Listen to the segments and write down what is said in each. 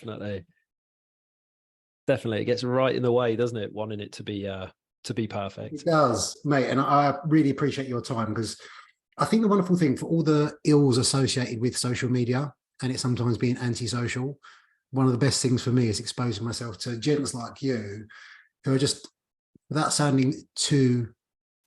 Definitely. Definitely. It gets right in the way, doesn't it? Wanting it to be perfect. It does, mate. And I really appreciate your time, because I think the wonderful thing, for all the ills associated with social media and it sometimes being antisocial, one of the best things for me is exposing myself to gents like you who are just, without sounding too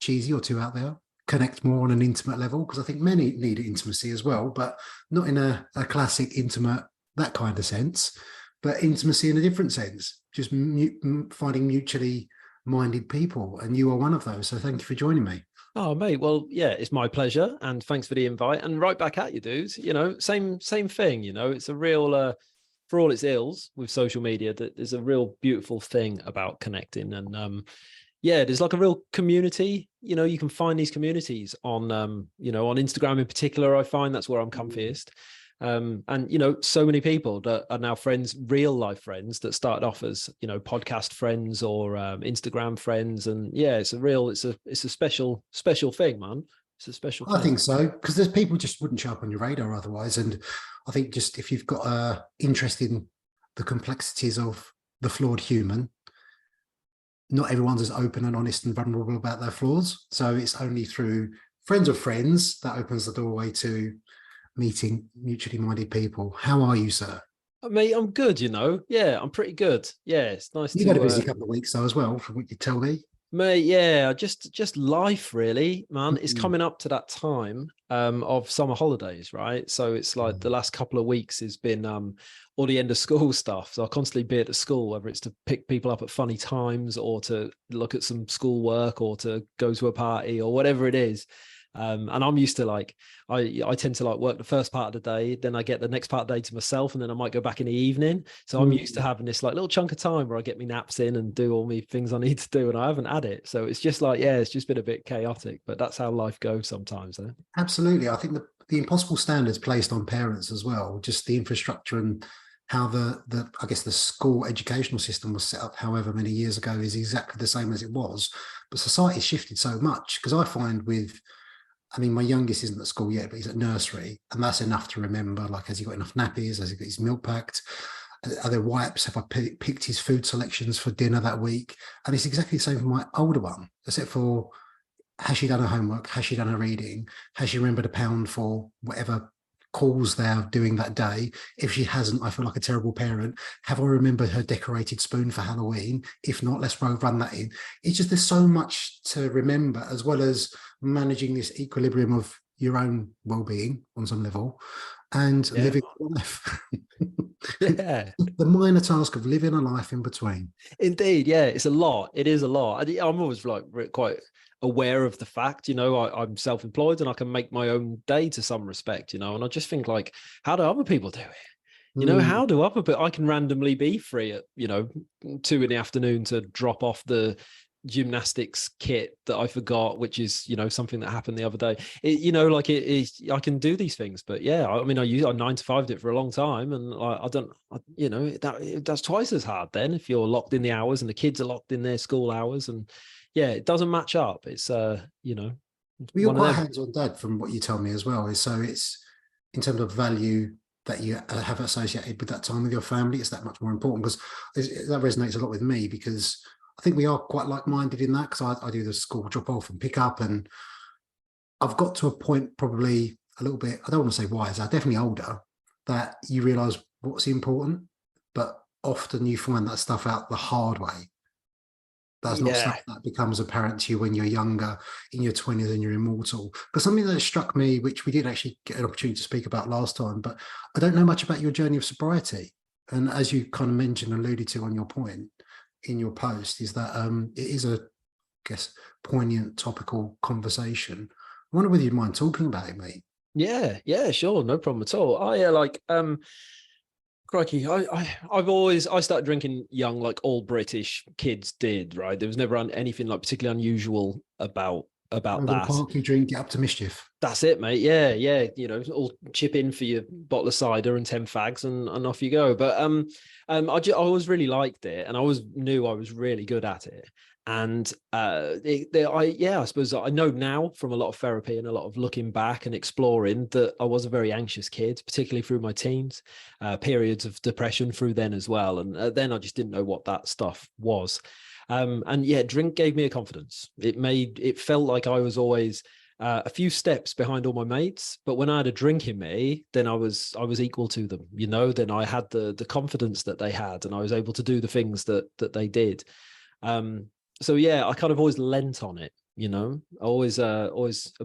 cheesy or too out there, connect more on an intimate level. Because I think many need intimacy as well, but not in a classic intimate, that kind of sense, but intimacy in a different sense, just finding mutually minded people. And you are one of those. So thank you for joining me. Oh, mate. Well, yeah, it's my pleasure. And thanks for the invite. And right back at you, dudes. Same thing. It's a real, for all its ills with social media, that there's a real beautiful thing about connecting. And yeah, there's like a real community. You can find these communities on, on Instagram in particular. I find that's where I'm comfiest. And so many people that are now friends, real life friends, that started off as podcast friends or Instagram friends. And yeah, it's a special thing, man. It's a special I thing. think so, because there's people just wouldn't show up on your radar otherwise. And I think just if you've got a interest in the complexities of the flawed human, not everyone's as open and honest and vulnerable about their flaws. So it's only through friends of friends that opens the doorway to meeting mutually minded people. How are you, sir? Mate, I'm good, Yeah, I'm pretty good. Yeah, it's nice You've to had a busy couple of weeks though as well, from what you tell me. mate, yeah, just life really, man. It's Mm. coming up to that time of summer holidays, right? So it's like the last couple of weeks has been all the end of school stuff. So I'll constantly be at the school, whether it's to pick people up at funny times or to look at some school work or to go to a party or whatever it is. And I'm used to I tend to work the first part of the day, then I get the next part of the day to myself, and then I might go back in the evening. So I'm used to having this little chunk of time where I get me naps in and do all me things I need to do, and I haven't had it. So it's just it's just been a bit chaotic, but that's how life goes sometimes. Absolutely. I think the impossible standards placed on parents as well, just the infrastructure and how the I guess the school educational system was set up however many years ago is exactly the same as it was. But society's shifted so much, because I find my youngest isn't at school yet, but he's at nursery, and that's enough to remember. Has he got enough nappies? Has he got his milk packed? Are there wipes? Have I picked his food selections for dinner that week? And it's exactly the same for my older one, except for, has she done her homework? Has she done her reading? Has she remembered a pound for whatever calls they're doing that day? If she hasn't, I feel like a terrible parent. Have I remembered her decorated spoon for Halloween? If not, let's run that in. It's just, there's so much to remember, as well as managing this equilibrium of your own well-being on some level and living life. Yeah. The minor task of living a life in between. Indeed, yeah, it's a lot. It is a lot. I'm always quite aware of the fact, I'm self-employed and I can make my own day to some respect, and I just think how do other people do it? How do other people? I can randomly be free at 2 p.m. to drop off the gymnastics kit that I forgot, which is something that happened the other day. I can do these things, but yeah, I 9-to-5'd it for a long time, and that's twice as hard then if you're locked in the hours and the kids are locked in their school hours, and yeah, it doesn't match up. It's you're quite hands-on dad from what you tell me as well. So it's, in terms of value that you have associated with that time with your family, it's that much more important, because that resonates a lot with me, because I think we are quite like-minded in that, because I do the school drop-off and pick up, and I've got to a point, probably a little bit, I don't want to say wiser, definitely older, that you realise what's important, but often you find that stuff out the hard way. That's not stuff that becomes apparent to you when you're younger, in your 20s, and you're immortal. Because something that struck me, which we didn't actually get an opportunity to speak about last time, but I don't know much about your journey of sobriety. And as you kind of mentioned and alluded to on your point in your post, is that it is a, I guess, poignant, topical conversation. I wonder whether you'd mind talking about it, mate. Yeah, sure, no problem at all. Crikey, I started drinking young, like all British kids did, right? There was never anything particularly unusual about Over that. the park, you drink, get up to mischief. That's it, mate. Yeah. All chip in for your bottle of cider and 10 fags and off you go. But I always really liked it, and I always knew I was really good at it. And I suppose I know now from a lot of therapy and a lot of looking back and exploring that I was a very anxious kid, particularly through my teens, periods of depression through then as well. And then I just didn't know what that stuff was. And yeah, drink gave me a confidence. It felt like I was always a few steps behind all my mates, but when I had a drink in me, then I was equal to them, you know. Then I had the confidence that they had, and I was able to do the things that they did. So yeah, I kind of always lent on it, you know. Always a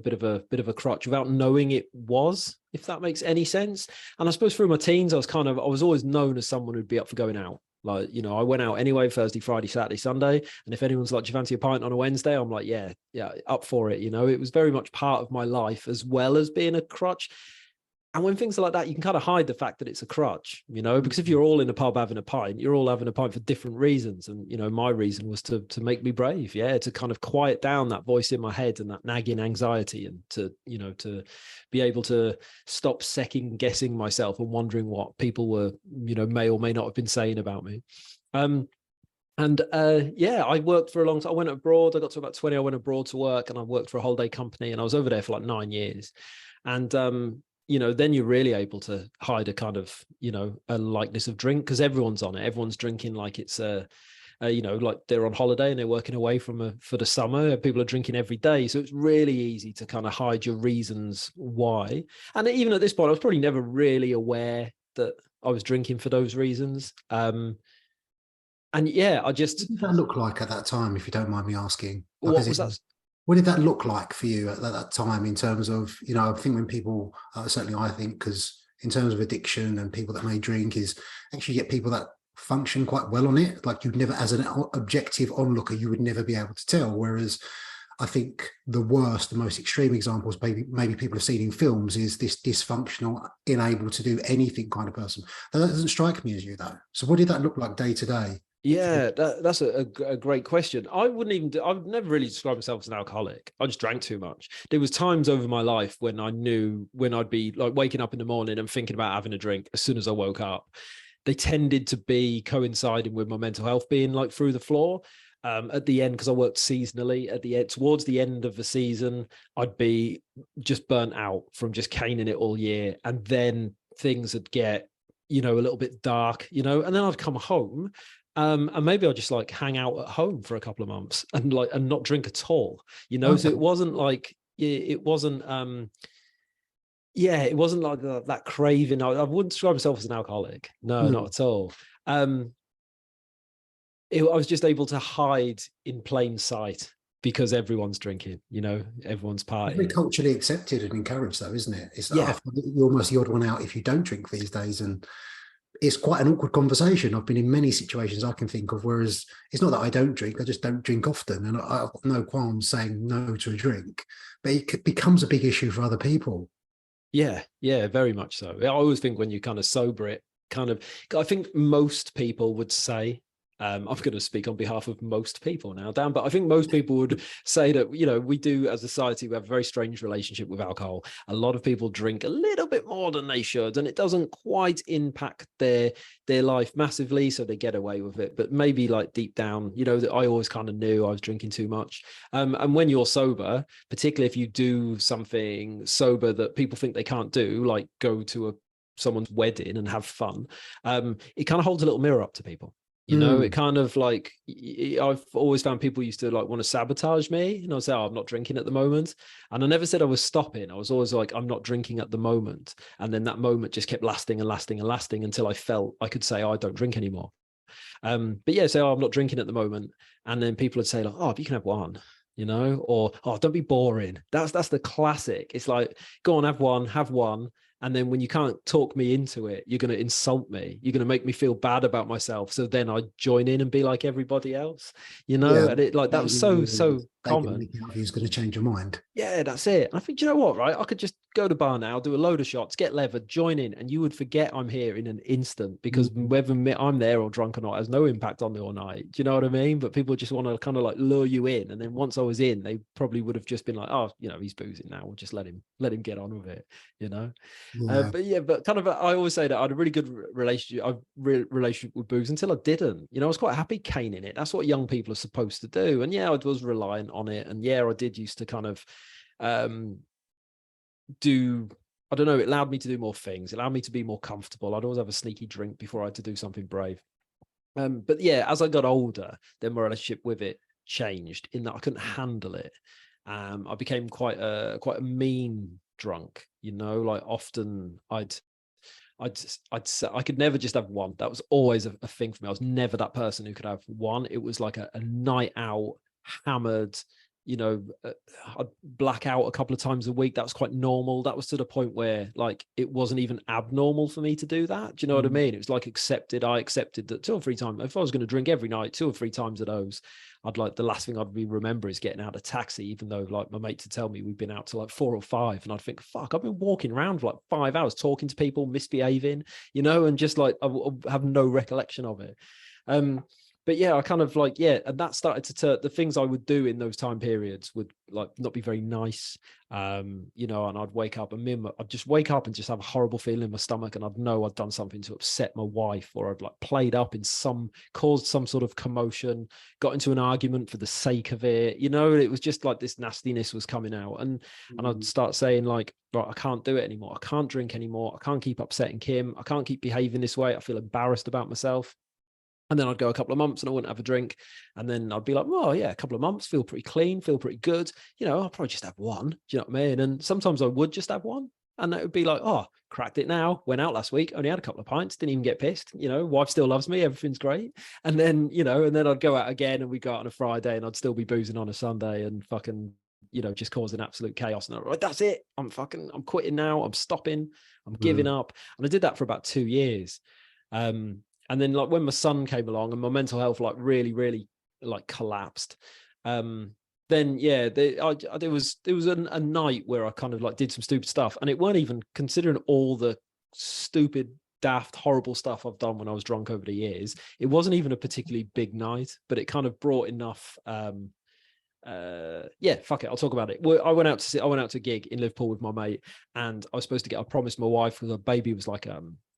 bit of a crutch without knowing it was, if that makes any sense. And I suppose through my teens, I was always known as someone who'd be up for going out. Like, you know, I went out anyway, Thursday, Friday, Saturday, Sunday. And if anyone's like, do you fancy a pint on a Wednesday? I'm like, yeah, up for it. You know, it was very much part of my life as well as being a crutch. And when things are like that, you can kind of hide the fact that it's a crutch, you know, because if you're all in a pub having a pint, you're all having a pint for different reasons. And, you know, my reason was to make me brave. Yeah. To kind of quiet down that voice in my head and that nagging anxiety, and to, you know, to be able to stop second guessing myself and wondering what people were, you know, may or may not have been saying about me. Yeah, I worked for a long time. I went abroad. I got to about 20. I went abroad to work, and I worked for a holiday company, and I was over there for like 9 years. And, you know, then you're really able to hide a kind of, you know, a likeness of drink, because everyone's on it. Everyone's drinking like it's you know, like they're on holiday and they're working away for the summer. People are drinking every day. So it's really easy to kind of hide your reasons why. And even at this point, I was probably never really aware that I was drinking for those reasons. And yeah, What did that look like at that time, if you don't mind me asking? Like, what was that? what did that look like for you at that time, in terms of, you know, I think when people, certainly I think, because in terms of addiction and people that may drink, is actually get people that function quite well on it. Like, you'd never, as an objective onlooker, you would never be able to tell. Whereas I think the worst, the most extreme examples maybe people have seen in films is this dysfunctional, unable to do anything kind of person. That doesn't strike me as you, though. So what did that look like day to day? Yeah, that's a great question. I've never really described myself as an alcoholic. I just drank too much. There was times over my life when I knew when I'd be like waking up in the morning and thinking about having a drink as soon as I woke up. They tended to be coinciding with my mental health being like through the floor. At the end, because I worked seasonally, towards the end of the season, I'd be just burnt out from just caning it all year. And then things would get, you know, a little bit dark, you know, and then I'd come home. And maybe I'll just like hang out at home for a couple of months and not drink at all, you know. So it wasn't like it wasn't it wasn't like that craving. I wouldn't describe myself as an alcoholic. No, not at all. I was just able to hide in plain sight because everyone's drinking, you know, everyone's partying. It's very culturally accepted and encouraged, though, isn't it? It's you're almost the odd one out if you don't drink these days, and it's quite an awkward conversation. I've been in many situations I can think of, whereas it's not that I don't drink, I just don't drink often. And I've got no qualms saying no to a drink, but it becomes a big issue for other people. Yeah, very much so. I always think when you kind of sober it, I think most people would say, I'm going to speak on behalf of most people now, Dan, but I think most people would say that, you know, we do as a society, we have a very strange relationship with alcohol. A lot of people drink a little bit more than they should, and it doesn't quite impact their life massively, so they get away with it. But maybe like deep down, you know, that I always kind of knew I was drinking too much. And when you're sober, particularly if you do something sober that people think they can't do, like go to someone's wedding and have fun, it kind of holds a little mirror up to people. You know, it kind of like, I've always found people used to like want to sabotage me, and I would say, oh, I'm not drinking at the moment. And I never said I was stopping. I was always like, I'm not drinking at the moment. And then that moment just kept lasting and lasting and lasting until I felt I could say, oh, I don't drink anymore. But yeah, so I'm not drinking at the moment. And then people would say like, oh, you can have one, you know, or, oh, don't be boring. That's the classic. It's like, go on, have one. And then when you can't talk me into it, you're going to insult me. You're going to make me feel bad about myself. So then I join in and be like everybody else, you know. Yeah, and it like that was so common. Who's going to change your mind? Yeah, that's it. I think, you know what, right? I could just go to bar now, do a load of shots, get levered, join in, and you would forget I'm here in an instant, because whether I'm there or drunk or not has no impact on the all night. Do you know what I mean? But people just want to kind of like lure you in. And then once I was in, they probably would have just been like, oh, you know, he's boozing now. We'll just let him get on with it, you know. Yeah. But yeah, but kind of, I always say that I had a really good relationship with booze until I didn't. You know, I was quite happy caning it. That's what young people are supposed to do. And yeah, I was reliant on it. And yeah, I did used to kind of do, I don't know, it allowed me to do more things. It allowed me to be more comfortable. I'd always have a sneaky drink before I had to do something brave. But yeah, as I got older, then my relationship with it changed in that I couldn't handle it. I became quite a mean drunk, you know, like often I could never just have one. That was always a thing for me. I was never that person who could have one. It was like a night out, hammered, you know, I'd black out a couple of times a week. That was quite normal. That was to the point where like it wasn't even abnormal for me to do that. Do you know what I mean? It was like accepted. I accepted that 2 or 3 times. If I was going to drink every night, 2 or 3 times of those, I'd like the last thing I'd be remember is getting out of a taxi, even though like my mates would tell me we've been out to like 4 or 5, and I'd think, fuck, I've been walking around for like 5 hours talking to people, misbehaving, you know, and just like I have no recollection of it. But yeah, I kind of like, yeah, and that started to turn, the things I would do in those time periods would like not be very nice, you know, and I'd wake up and I'd just wake up and just have a horrible feeling in my stomach, and I'd know I'd done something to upset my wife, or I'd like played up in caused some sort of commotion, got into an argument for the sake of it, you know. It was just like this nastiness was coming out, and I'd start saying like, right, I can't do it anymore. I can't drink anymore. I can't keep upsetting Kim. I can't keep behaving this way. I feel embarrassed about myself. And then I'd go a couple of months and I wouldn't have a drink. And then I'd be like, well, yeah, a couple of months, feel pretty clean, feel pretty good. You know, I'll probably just have one. Do you know what I mean? And sometimes I would just have one. And it would be like, oh, cracked it now. Went out last week, only had a couple of pints, didn't even get pissed. You know, wife still loves me. Everything's great. And then, you know, and then I'd go out again and we'd go out on a Friday and I'd still be boozing on a Sunday and fucking, you know, just causing absolute chaos. And I'm like, that's it. I'm quitting now. I'm stopping. I'm giving up. And I did that for about 2 years. And then like when my son came along and my mental health like really like collapsed, then yeah, there was a night where I kind of like did some stupid stuff, and it weren't even considering all the stupid, daft, horrible stuff I've done when I was drunk over the years. It wasn't even a particularly big night, but it kind of brought enough. Yeah, fuck it, I'll talk about it. I went out to a gig in Liverpool with my mate, and I was supposed to get, I promised my wife, because her baby was like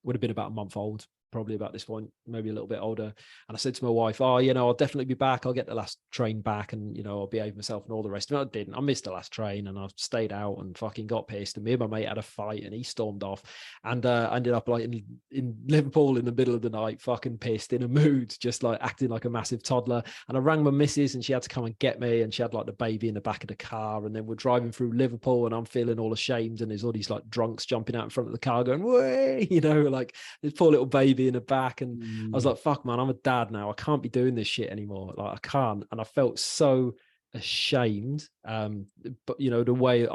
would have been about a month old, probably about this point, maybe a little bit older. And I said to my wife, oh, you know, I'll definitely be back. I'll get the last train back and, you know, I'll behave myself and all the rest of it. I didn't. I missed the last train and I stayed out and fucking got pissed. And me and my mate had a fight and he stormed off. And I ended up like in Liverpool in the middle of the night, fucking pissed, in a mood, just like acting like a massive toddler. And I rang my missus and she had to come and get me. And she had like the baby in the back of the car. And then we're driving through Liverpool and I'm feeling all ashamed. And there's all these like drunks jumping out in front of the car going, way, you know, like this poor little baby in the back. And I was like, fuck, man, I'm a dad now. I can't be doing this shit anymore. Like, I can't. And I felt so ashamed. But, you know, the way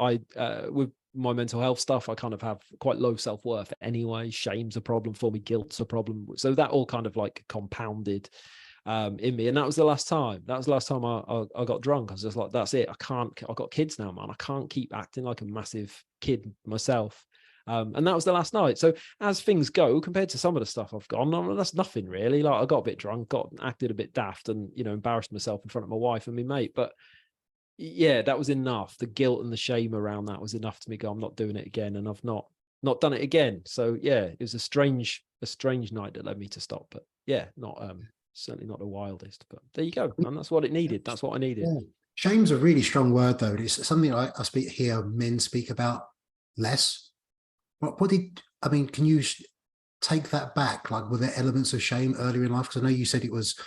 with my mental health stuff, I kind of have quite low self-worth anyway. Shame's a problem for me. Guilt's a problem. So that all kind of like compounded in me. And that was the last time. That was the last time I got drunk. I was just like, that's it. I've got kids now, man. I can't keep acting like a massive kid myself. And that was the last night. So as things go, compared to some of the stuff I've gone, that's nothing really. Like I got a bit drunk, acted a bit daft, and you know, embarrassed myself in front of my wife and my mate. But yeah, that was enough. The guilt and the shame around that was enough to me go, I'm not doing it again, and I've not done it again. So yeah, it was a strange night that led me to stop. But yeah, not certainly not the wildest. But there you go, and that's what it needed. That's what I needed. Yeah. Shame's a really strong word, though. It's something I hear men speak about less. What did, I mean, can you take that back? Like, were there elements of shame earlier in life? Because I know you said it was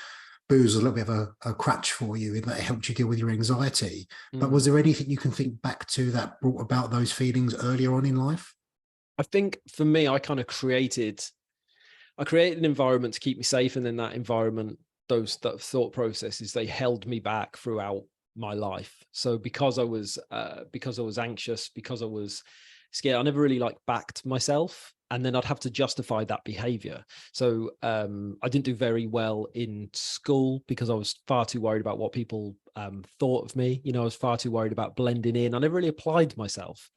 booze was a little bit of a crutch for you, in that it helped you deal with your anxiety. But was there anything you can think back to that brought about those feelings earlier on in life? I think for me, I created an environment to keep me safe, and then that environment, that thought processes, they held me back throughout my life. So because I was anxious, because I was scared, I never really like backed myself, and then I'd have to justify that behavior. So I didn't do very well in school because I was far too worried about what people thought of me. You know, I was far too worried about blending in. I never really applied myself.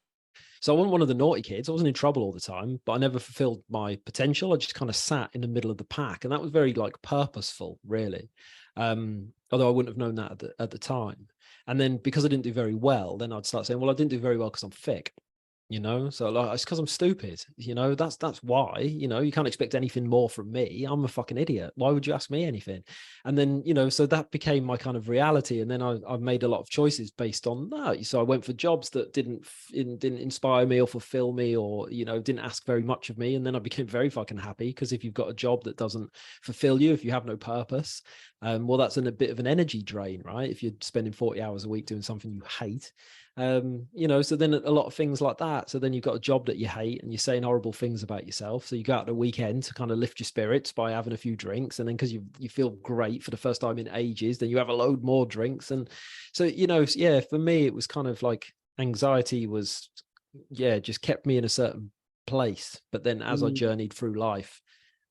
So I wasn't one of the naughty kids. I wasn't in trouble all the time, but I never fulfilled my potential. I just kind of sat in the middle of the pack, and that was very like purposeful, really. Although I wouldn't have known that at the time. And then because I didn't do very well, then I'd start saying, well, I didn't do very well because I'm thick. you know. So like, it's because I'm stupid, you know. That's why, you know, you can't expect anything more from me. I'm a fucking idiot. Why would you ask me anything? And then, you know, so that became my kind of reality. And then I made a lot of choices based on that. So I went for jobs that didn't inspire me or fulfill me, or, you know, didn't ask very much of me. And then I became very fucking happy, because if you've got a job that doesn't fulfill you, if you have no purpose, well, that's a bit of an energy drain, right? If you're spending 40 hours a week doing something you hate. You know, so then a lot of things like that. So then you've got a job that you hate and you're saying horrible things about yourself. So you go out the weekend to kind of lift your spirits by having a few drinks. And then because you feel great for the first time in ages, then you have a load more drinks. And so, you know, yeah, for me, it was kind of like anxiety was, yeah, just kept me in a certain place. But then as I journeyed through life,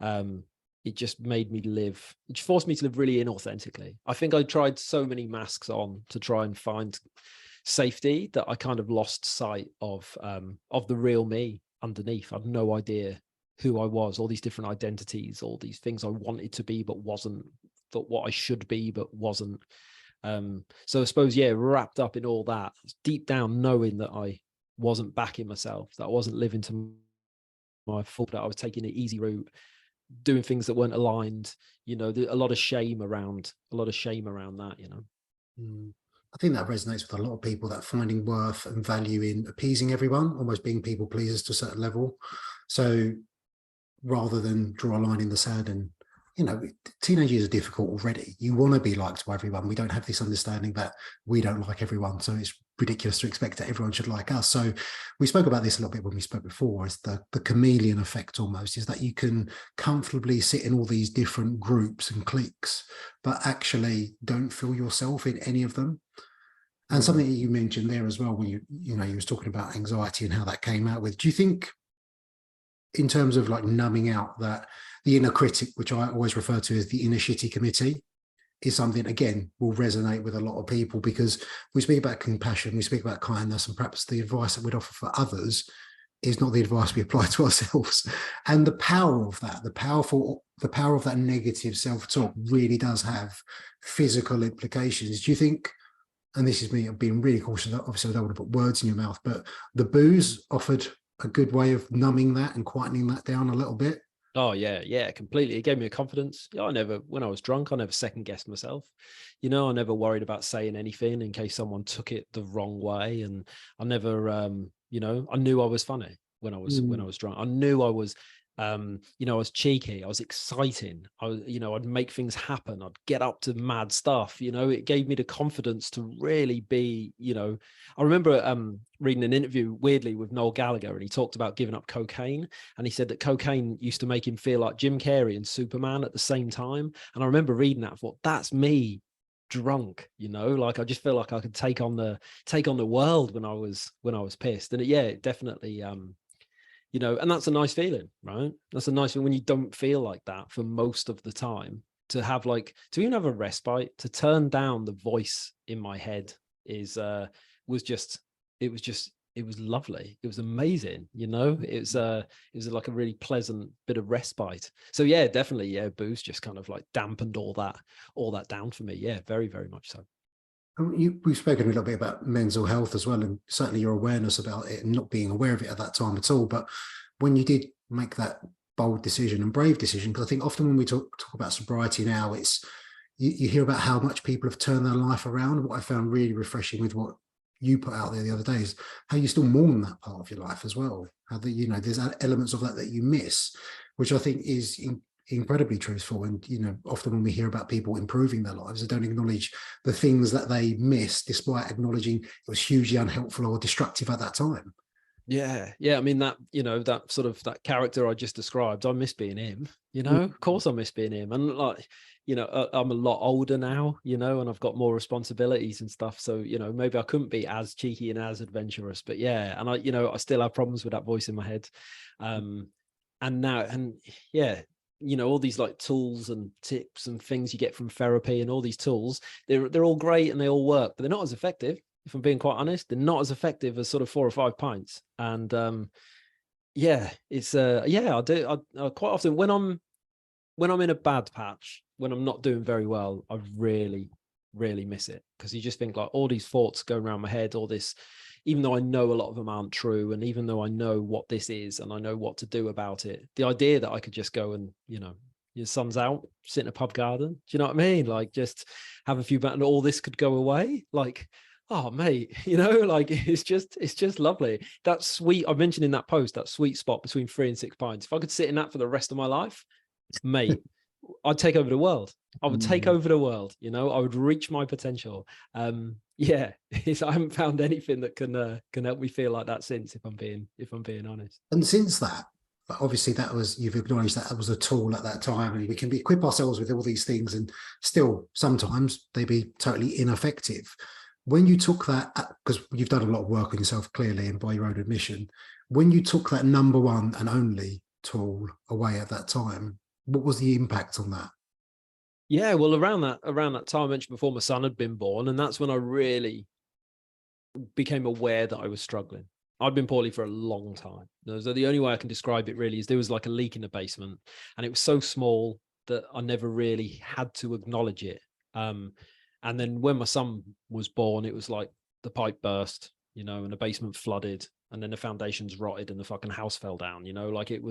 it just made me live, it just forced me to live really inauthentically. I think I tried so many masks on to try and find safety that I kind of lost sight of the real me underneath. I had no idea who I was, all these different identities, all these things I wanted to be but wasn't, thought what I should be but wasn't. So I suppose, yeah, wrapped up in all that, deep down knowing that I wasn't backing myself, that I wasn't living to my full, that I was taking the easy route, doing things that weren't aligned, you know, a lot of shame around that, you know. I think that resonates with a lot of people, that finding worth and value in appeasing everyone, almost being people pleasers to a certain level. So rather than draw a line in the sand, and, you know, teenage years are difficult already. You want to be liked by everyone. We don't have this understanding that we don't like everyone. So it's ridiculous to expect that everyone should like us. So we spoke about this a little bit when we spoke before, is the chameleon effect almost, is that you can comfortably sit in all these different groups and cliques, but actually don't feel yourself in any of them. And something that you mentioned there as well, when you know, you was talking about anxiety and how that came out with, do you think in terms of like numbing out, that the inner critic, which I always refer to as the inner shitty committee, is something, again, will resonate with a lot of people, because we speak about compassion, we speak about kindness, and perhaps the advice that we'd offer for others is not the advice we apply to ourselves. And the power of that, the power of that negative self-talk really does have physical implications. Do you think, and this is me being really cautious, obviously I don't want to put words in your mouth, but the booze offered a good way of numbing that and quietening that down a little bit? Oh yeah, completely. It gave me a confidence. Yeah, when I was drunk, I never second guessed myself. You know, I never worried about saying anything in case someone took it the wrong way. And I never, you know, I knew I was funny when I was drunk. I knew I was, you know, I was cheeky. I was exciting. You know, I'd make things happen. I'd get up to mad stuff. You know, it gave me the confidence to really be, you know, I remember reading an interview weirdly with Noel Gallagher, and he talked about giving up cocaine. And he said that cocaine used to make him feel like Jim Carrey and Superman at the same time. And I remember reading that, I thought, that's me drunk, you know, like I just feel like I could take on the world when I was pissed. And yeah, it definitely, you know, and that's a nice feeling, right? That's a nice feeling when you don't feel like that for most of the time, to have like, to even have a respite, to turn down the voice in my head is it was lovely. It was amazing, you know. It was like a really pleasant bit of respite. So yeah, definitely, yeah, booze just kind of like dampened all that down for me. Yeah, very, very much so. We've spoken a little bit about mental health as well, and certainly your awareness about it and not being aware of it at that time at all. But when you did make that bold decision and brave decision, because I think often when we talk about sobriety now, it's you hear about how much people have turned their life around. What I found really refreshing with what you put out there the other day is how you still mourn that part of your life as well. How that, you know, there's elements of that you miss, which I think is incredibly truthful. And, you know, often when we hear about people improving their lives, they don't acknowledge the things that they miss, despite acknowledging it was hugely unhelpful or destructive at that time. Yeah. I mean, that, you know, that sort of that character I just described, I miss being him, you know. Of course I miss being him. And like, you know, I'm a lot older now, you know, and I've got more responsibilities and stuff. So, you know, maybe I couldn't be as cheeky and as adventurous, but yeah. And you know, I still have problems with that voice in my head. And now, and yeah, you know, all these like tools and tips and things you get from therapy, and all these tools, they're all great and they all work, but they're not as effective. If I'm being quite honest, they're not as effective as sort of 4 or 5 pints. And yeah, it's yeah, I quite often when I'm in a bad patch, when I'm not doing very well, I really, really miss it, because you just think like all these thoughts going around my head, all this, even though I know a lot of them aren't true, and even though I know what this is and I know what to do about it, the idea that I could just go and, you know, your sun's out, sit in a pub garden, do you know what I mean? Like, just have a few, and all this could go away. Like, oh mate, you know, like, it's just lovely. That sweet, I mentioned in that post, that sweet spot between 3 and 6 pints. If I could sit in that for the rest of my life, mate, I'd take over the world. I would take over the world, you know, I would reach my potential. Yeah, I haven't found anything that can help me feel like that since, if I'm being honest. And since that, obviously that was, you've acknowledged that was a tool at that time, and we can equip ourselves with all these things and still sometimes they be totally ineffective. When you took that, because you've done a lot of work on yourself clearly and by your own admission, when you took that number one and only tool away at that time, what was the impact on that? Yeah, well, around that time I mentioned before, my son had been born, and that's when I really became aware that I was struggling. I'd been poorly for a long time. So the only way I can describe it really is there was like a leak in the basement, and it was so small that I never really had to acknowledge it. And then when my son was born, it was like the pipe burst, you know, and the basement flooded, and then the foundations rotted and the fucking house fell down, you know, like it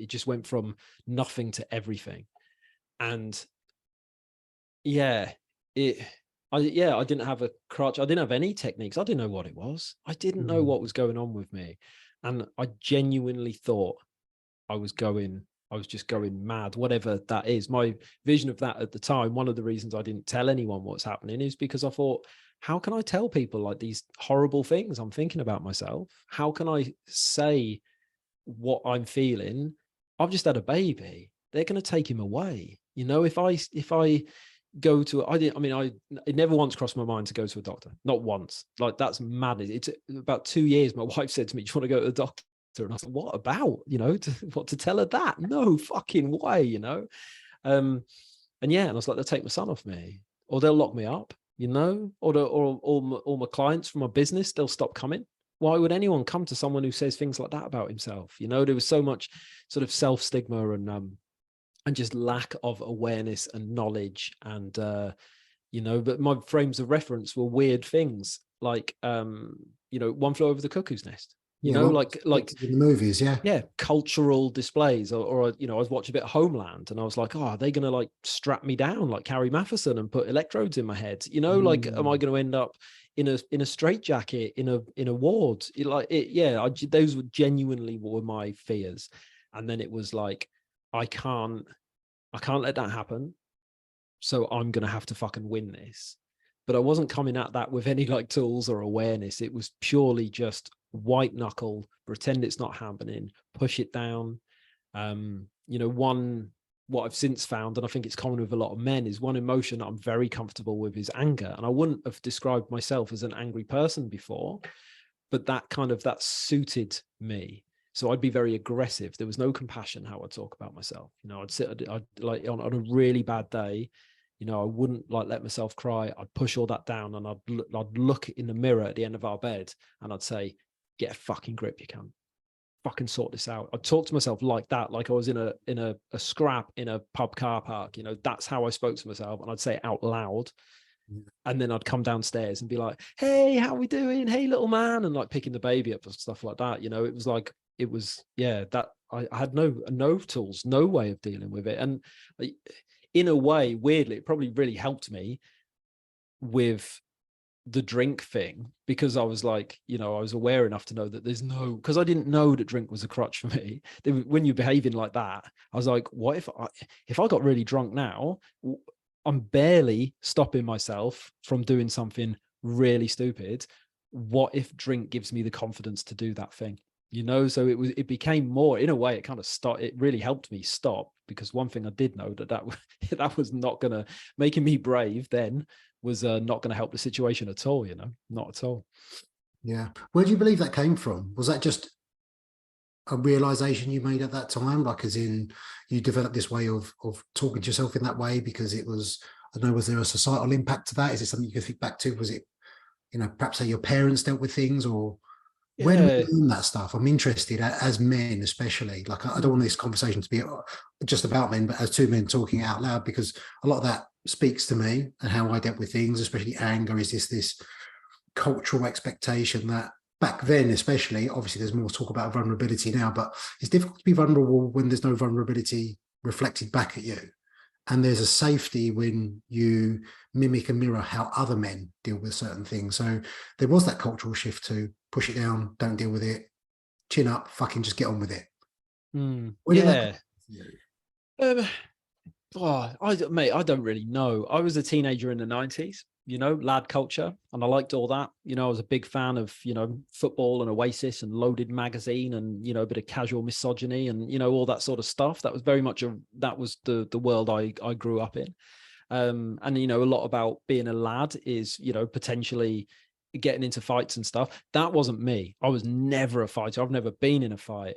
just went from nothing to everything. And yeah, I didn't have a crutch. I didn't have any techniques. I didn't know what it was. I didn't know what was going on with me. And I genuinely thought I was just going mad, whatever that is. My vision of that at the time, one of the reasons I didn't tell anyone what's happening is because I thought, how can I tell people like these horrible things I'm thinking about myself? How can I say what I'm feeling? I've just had a baby. They're going to take him away. You know, if I go to, it never once crossed my mind to go to a doctor. Not once. Like, that's madness. It's about 2 years. My wife said to me, do you want to go to the doctor? And I said, what about, you know, to tell her that? No fucking way, you know? And I was like, they'll take my son off me, or they'll lock me up, you know, or all my clients from my business, they'll stop coming. Why would anyone come to someone who says things like that about himself? You know, there was so much sort of self-stigma and just lack of awareness and knowledge. And, you know, but my frames of reference were weird things like, you know, One Flew Over the Cuckoo's Nest. You know, like in the movies, yeah, cultural displays, or you know, I was watching a bit of Homeland, and I was like, oh, are they going to like strap me down like Carrie Matheson and put electrodes in my head? You know, like, am I going to end up in a straitjacket in a ward? Those were genuinely were my fears. And then it was like, I can't let that happen. So I'm going to have to fucking win this. But I wasn't coming at that with any like tools or awareness. It was purely just white knuckle, pretend it's not happening, push it down. You know, what I've since found, and I think it's common with a lot of men, is one emotion that I'm very comfortable with is anger. And I wouldn't have described myself as an angry person before, but that suited me. So I'd be very aggressive. There was no compassion how I talk about myself. You know, I'd like on a really bad day, you know, I wouldn't like let myself cry. I'd push all that down, and I'd look in the mirror at the end of our bed, and I'd say, get a fucking grip, you can fucking sort this out. I'd talk to myself like that, like I was in a scrap in a pub car park. You know, that's how I spoke to myself, and I'd say it out loud. And then I'd come downstairs and be like, hey, how we doing? Hey, little man. And like picking the baby up and stuff like that. You know, that I had no tools, no way of dealing with it. And in a way, weirdly, it probably really helped me with the drink thing, because I was like, you know, I was aware enough to know that because I didn't know that drink was a crutch for me. When you're behaving like that, I was like, what if I got really drunk now, I'm barely stopping myself from doing something really stupid. What if drink gives me the confidence to do that thing? You know, so it became more, in a way, it kind of stopped. It really helped me stop, because one thing I did know that was not going to, making me brave then was not going to help the situation at all, you know, not at all. Yeah. Where do you believe that came from? Was that just a realization you made at that time? Like, as in, you developed this way of talking to yourself in that way because it was, I don't know, was there a societal impact to that? Is it something you could think back to? Was it, you know, perhaps how your parents dealt with things, or where do we learn that stuff? I'm interested, as men especially. Like, I don't want this conversation to be just about men, but as two men talking out loud, because a lot of that speaks to me and how I dealt with things, especially anger. Is this cultural expectation that back then, especially, obviously there's more talk about vulnerability now, but it's difficult to be vulnerable when there's no vulnerability reflected back at you. And there's a safety when you mimic and mirror how other men deal with certain things. So there was that cultural shift to push it down, don't deal with it, chin up, fucking just get on with it. Where did that come Yeah. from? Mate, I don't really know. I was a teenager in the 90s, lad culture, and I liked all that. I was a big fan of, football and Oasis and Loaded Magazine and, a bit of casual misogyny and, all that sort of stuff. That was very much that was the world I grew up in. And, a lot about being a lad is, potentially getting into fights and stuff. That wasn't me. I was never a fighter. I've never been in a fight,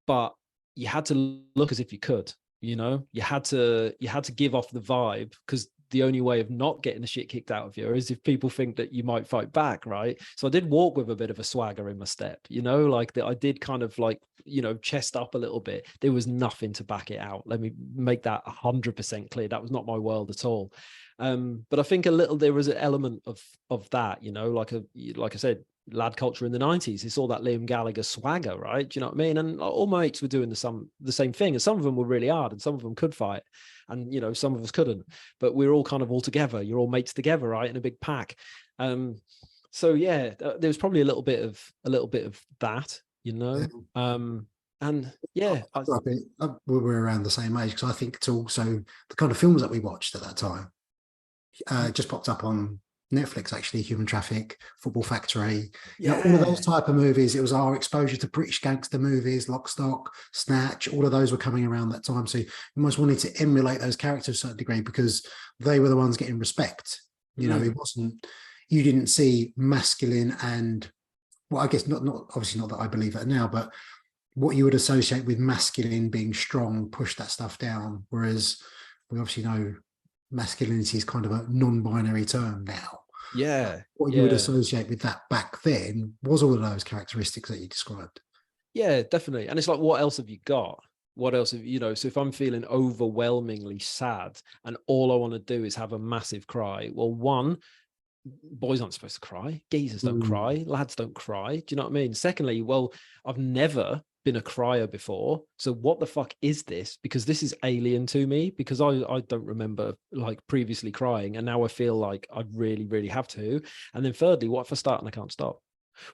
but you had to look as if you could. You had to give off the vibe, because the only way of not getting the shit kicked out of you is if people think that you might fight back, right? So I did walk with a bit of a swagger in my step, like that. I did kind of like, chest up a little bit. There was nothing to back it out. Let me make that 100% clear. That was not my world at all. But I think there was an element of that, like I said, lad culture in the 90s. It's all that Liam Gallagher swagger, right? Do you know what I mean? And all my mates were doing the same thing, and some of them were really hard and some of them could fight, and some of us couldn't, but we're all kind of all together. You're all mates together, right, in a big pack. So yeah, there was probably a little bit of that, and yeah, we were around the same age, because I think it's also the kind of films that we watched at that time. Just popped up on Netflix, actually, Human Traffic, Football Factory, all of those type of movies. It was our exposure to British gangster movies, Lock, Stock, Snatch. All of those were coming around that time. So you almost wanted to emulate those characters to a certain degree, because they were the ones getting respect. It wasn't, you didn't see masculine and, well, I guess not obviously not that I believe it now, but what you would associate with masculine being strong, push that stuff down. Whereas we obviously know masculinity is kind of a non-binary term now. What you would associate with that back then was all of those characteristics that you described. Yeah, definitely. And it's like, what else have you got? What else have so if I'm feeling overwhelmingly sad and all I want to do is have a massive cry, well, one, boys aren't supposed to cry, geezers don't cry, lads don't cry, do you know what I mean? Secondly, well, I've never been a crier before, so what the fuck is this? Because this is alien to me, because I don't remember like previously crying, and now I feel like I really have to. And then thirdly, what if I start and I can't stop?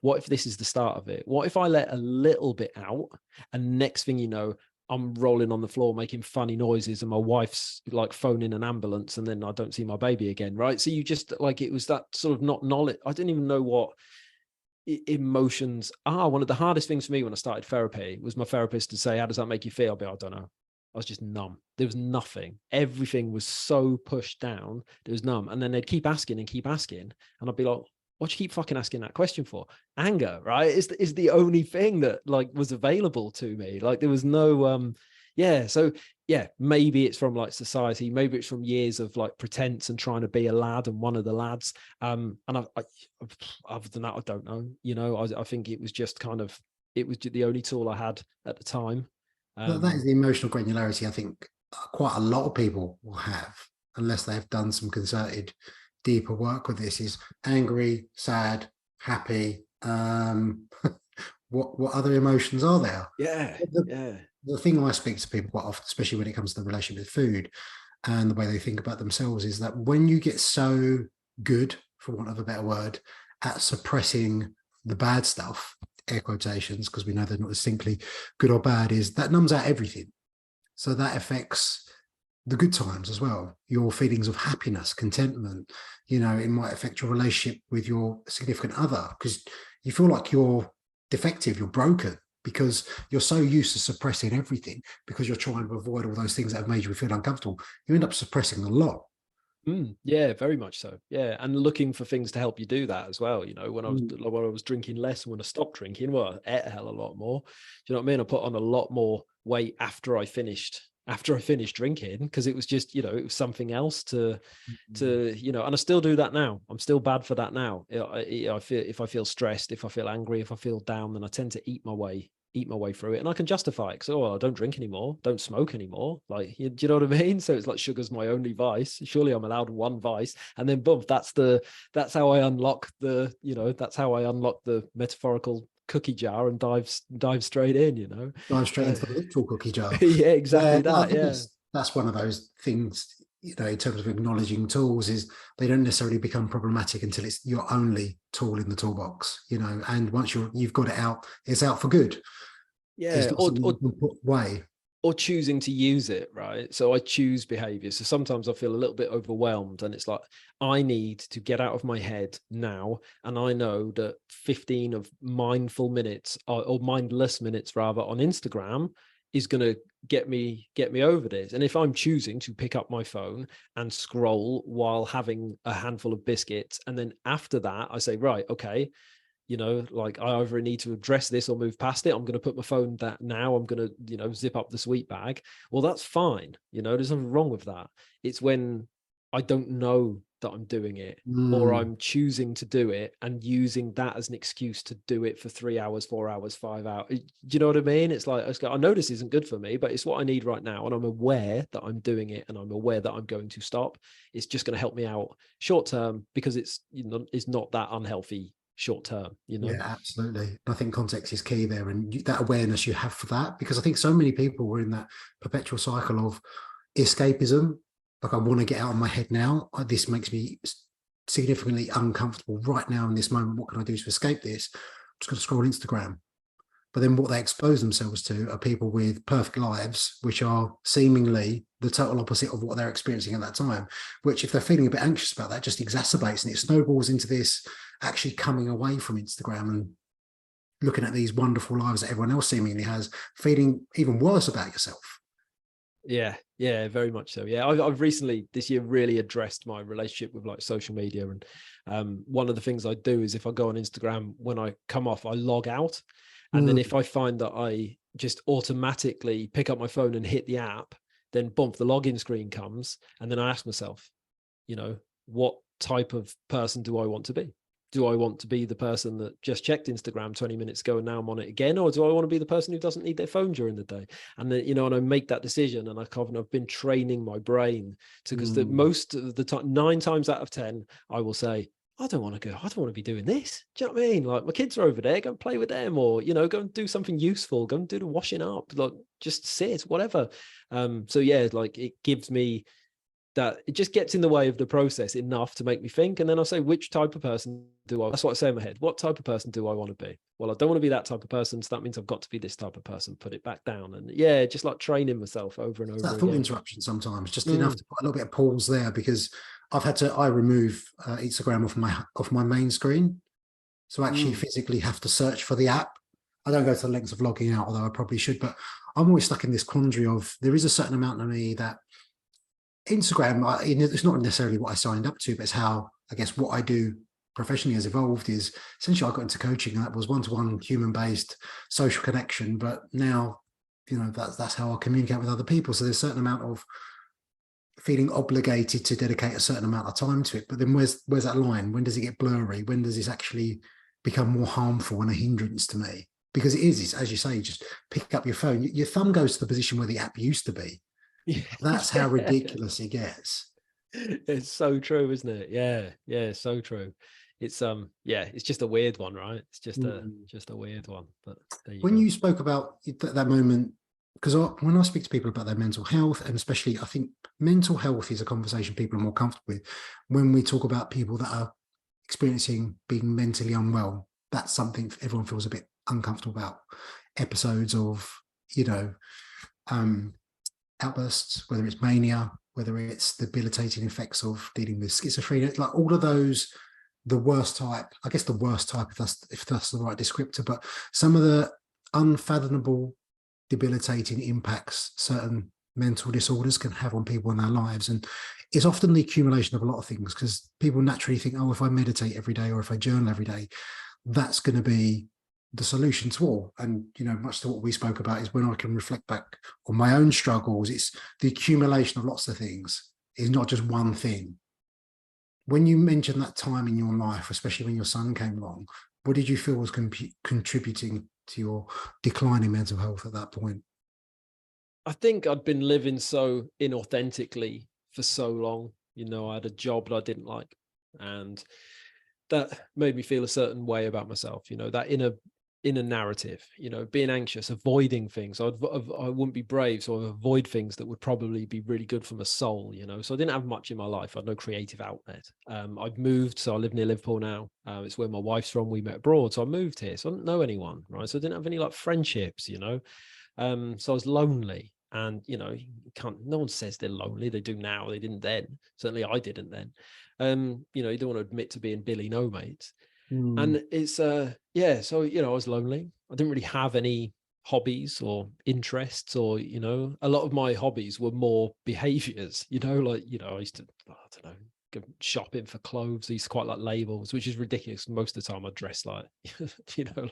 What if this is the start of it? What if I let a little bit out, and next thing you know, I'm rolling on the floor making funny noises and my wife's like phoning an ambulance, and then I don't see my baby again, right? So you just like, it was that sort of not knowledge. I didn't even know what emotions are. One of the hardest things for me when I started therapy was my therapist to say, how does that make you feel? I'll be, I don't know. I was just numb. There was nothing. Everything was so pushed down. It was numb. And then they'd keep asking and keep asking. And I'd be like, what do you keep fucking asking that question for? Anger, right? Is the only thing that like was available to me. Like there was no, so yeah, maybe it's from like society, maybe it's from years of like pretense and trying to be a lad and one of the lads. And I other than that, I don't know. I think it was just kind of, it was the only tool I had at the time. That is the emotional granularity I think quite a lot of people will have, unless they've done some concerted deeper work with this, is angry, sad, happy. What other emotions are there? The thing I speak to people quite often, especially when it comes to the relationship with food and the way they think about themselves, is that when you get so good, for want of a better word, at suppressing the bad stuff, air quotations, because we know they're not distinctly good or bad, is that numbs out everything. So that affects the good times as well, your feelings of happiness, contentment. It might affect your relationship with your significant other, because you feel like you're defective, you're broken, because you're so used to suppressing everything, because you're trying to avoid all those things that have made you feel uncomfortable. You end up suppressing a lot. Yeah, very much so. Yeah, and looking for things to help you do that as well. When I was drinking less, and when I stopped drinking, well, I ate a hell of a lot more. Do you know what I mean? I put on a lot more weight after I finished drinking, because it was just, it was something else to and I still do that now. I'm still bad for that now. I feel, if I feel stressed, if I feel angry, if I feel down, then I tend to eat my way eat my way through it, and I can justify it because, oh, I don't drink anymore, don't smoke anymore. Like, do you know what I mean? So it's like sugar's my only vice. Surely I'm allowed one vice, and then boom, that's how I unlock the, that's how I unlock the metaphorical cookie jar and dive straight in. Dive straight into the literal cookie jar. Yeah, exactly Yeah, I that. think Yeah. that's one of those things, in terms of acknowledging tools, is they don't necessarily become problematic until it's your only tool in the toolbox, and once you've got it out, it's out for good. It's Yeah, not something you can put away. or choosing to use it, right? So I choose behavior. So sometimes I feel a little bit overwhelmed, and it's like, I need to get out of my head now. And I know that 15 of mindful minutes, or mindless minutes rather, on Instagram is going to get me over this. And if I'm choosing to pick up my phone and scroll while having a handful of biscuits, and then after that I say, right, okay, like, I either need to address this or move past it. I'm going to put my phone that now. I'm going to, zip up the sweet bag. Well, that's fine. There's nothing wrong with that. It's when I don't know that I'm doing it, or I'm choosing to do it and using that as an excuse to do it for 3 hours, 4 hours, 5 hours. Do you know what I mean? It's like, I know this isn't good for me, but it's what I need right now. And I'm aware that I'm doing it, and I'm aware that I'm going to stop. It's just going to help me out short term, because it's not that unhealthy short term. Yeah, absolutely. I think context is key there, and that awareness you have for that, because I think so many people were in that perpetual cycle of escapism. Like, I want to get out of my head now. This makes me significantly uncomfortable right now in this moment. What can I do to escape this? I'm just going to scroll Instagram. But then what they expose themselves to are people with perfect lives, which are seemingly the total opposite of what they're experiencing at that time, which, if they're feeling a bit anxious about that, just exacerbates, and it snowballs into this actually coming away from Instagram and looking at these wonderful lives that everyone else seemingly has, feeling even worse about yourself. Yeah, very much so. Yeah, I've recently this year really addressed my relationship with like social media, and one of the things I do is, if I go on Instagram, when I come off, I log out, and then if I find that I just automatically pick up my phone and hit the app, then bump, the login screen comes, and then I ask myself, what type of person do I want to be? Do I want to be the person that just checked Instagram 20 minutes ago and now I'm on it again? Or do I want to be the person who doesn't need their phone during the day? And then, and I make that decision, and I've been training my brain to, because most of the time, 9 times out of 10, I will say, I don't want to be doing this. Do you know what I mean? Like, my kids are over there, go and play with them, or, go and do something useful, go and do the washing up, like, just sit, whatever. So yeah, like, it gives me that, it just gets in the way of the process enough to make me think. And then I say, which type of person that's what I say in my head. What type of person do I want to be? Well, I don't want to be that type of person. So that means I've got to be this type of person, put it back down. And yeah, just like training myself over and over That again. thought interruption sometimes, just enough to put a little bit of pause there, because I remove Instagram off my main screen. So I actually physically have to search for the app. I don't go to the lengths of logging out, although I probably should, but I'm always stuck in this quandary of, there is a certain amount of me that Instagram, it's not necessarily what I signed up to, but it's how, I guess, what I do professionally has evolved. Is essentially, I got into coaching, and that was one-to-one human-based social connection. But now, that's how I communicate with other people. So there's a certain amount of feeling obligated to dedicate a certain amount of time to it. But then where's that line? When does it get blurry? When does this actually become more harmful and a hindrance to me? Because it is, as you say, just pick up your phone. Your thumb goes to the position where the app used to be. That's how ridiculous it gets. It's so true, isn't it? Yeah, so true. It's it's just a weird one, right? It's just a weird one. But there you when go. you spoke about that moment, because when I speak to people about their mental health, and especially, I think mental health is a conversation people are more comfortable with. When we talk about people that are experiencing being mentally unwell, that's something everyone feels a bit uncomfortable about. Episodes of, outbursts, whether it's mania, whether it's the debilitating effects of dealing with schizophrenia, like all of those, the worst type, I guess the worst type, if that's the right descriptor, but some of the unfathomable, debilitating impacts certain mental disorders can have on people in their lives. And it's often the accumulation of a lot of things, because people naturally think, oh, if I meditate every day, or if I journal every day, that's going to be the solution to all. And much to what we spoke about is, when I can reflect back on my own struggles, it's the accumulation of lots of things. It's not just one thing. When you mentioned that time in your life, especially when your son came along, what did you feel was contributing to your declining mental health at that point? I think I'd been living so inauthentically for so long. You know, I had a job that I didn't like, and that made me feel a certain way about myself. You know, that inner narrative. You know, being anxious, avoiding things. I wouldn't be brave, so I'd avoid things that would probably be really good for my soul. You know, so I didn't have much in my life. I had no creative outlet. I'd moved, so I live near Liverpool now. It's where my wife's from. We met abroad, so I moved here. So I didn't know anyone, right? So I didn't have any like friendships. You know, so I was lonely. And, you know, you can't, no one says they're lonely. They do now. They didn't then. Certainly I didn't then. You know, you don't want to admit to being Billy No Mates. And it's, yeah, so, you know, I was lonely. I didn't really have any hobbies or interests, or, you know, a lot of my hobbies were more behaviors, you know, like, you know, I used to, I don't know, go shopping for clothes. I used to quite like labels, which is ridiculous. Most of the time I dress like, you know,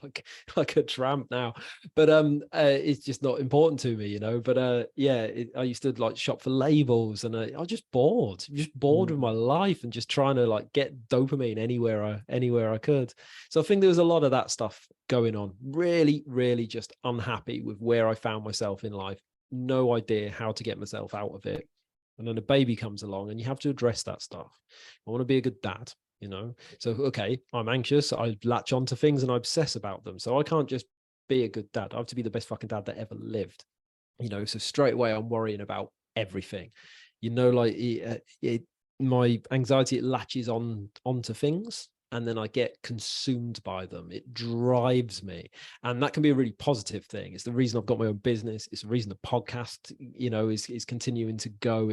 like a tramp now, but it's just not important to me, you know. But yeah, I used to like shop for labels, and I was just bored with my life, and just trying to like get dopamine anywhere I could. So I think there was a lot of that stuff going on. Really just unhappy with where I found myself in life. No idea how to get myself out of it. And then a baby comes along, and you have to address that stuff. I want to be a good dad, you know. So, okay, I'm anxious. I latch onto things and I obsess about them. So I can't just be a good dad. I have to be the best fucking dad that ever lived, you know. So straight away, I'm worrying about everything, you know, like my anxiety, it latches onto things, and then I get consumed by them. It drives me. And that can be a really positive thing. It's the reason I've got my own business. It's the reason the podcast, you know, is continuing to go.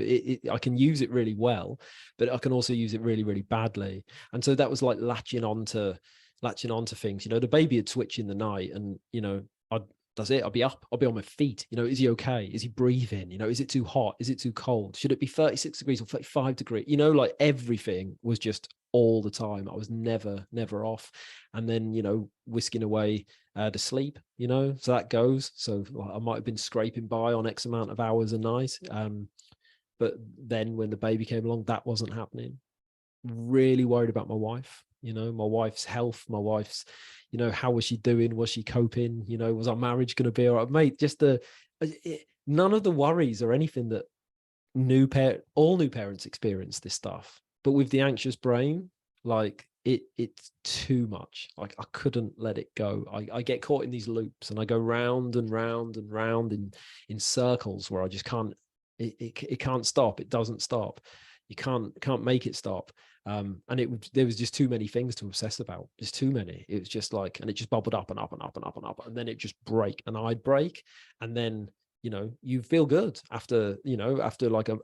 I can use it really well, but I can also use it really badly. And so that was like latching onto things. You know, the baby would switch in the night, and, you know, that's it. I'll be up. I'll be on my feet. You know, is he okay? Is he breathing? You know, is it too hot? Is it too cold? Should it be 36 degrees or 35 degrees? You know, like everything was just all the time. I was never off. And then, you know, whisking away to sleep, you know, so that goes. So I might have been scraping by on X amount of hours a night. But then when the baby came along, that wasn't happening. Really worried about my wife, you know, my wife's health, my wife's, you know, how was she doing? Was she coping? You know, was our marriage going to be all right? Mate, just none of the worries or anything that all new parents experience this stuff. But with the anxious brain, like it's too much. Like I couldn't let it go. I get caught in these loops, and I go round and round and round in circles where I just can't, it can't stop. It doesn't stop. You can't make it stop. And there was just too many things to obsess about. Just too many. It was just like, and it just bubbled up and up and up and up and up, and then it just break, and I'd break, and then, you know, you feel good after, you know, after like a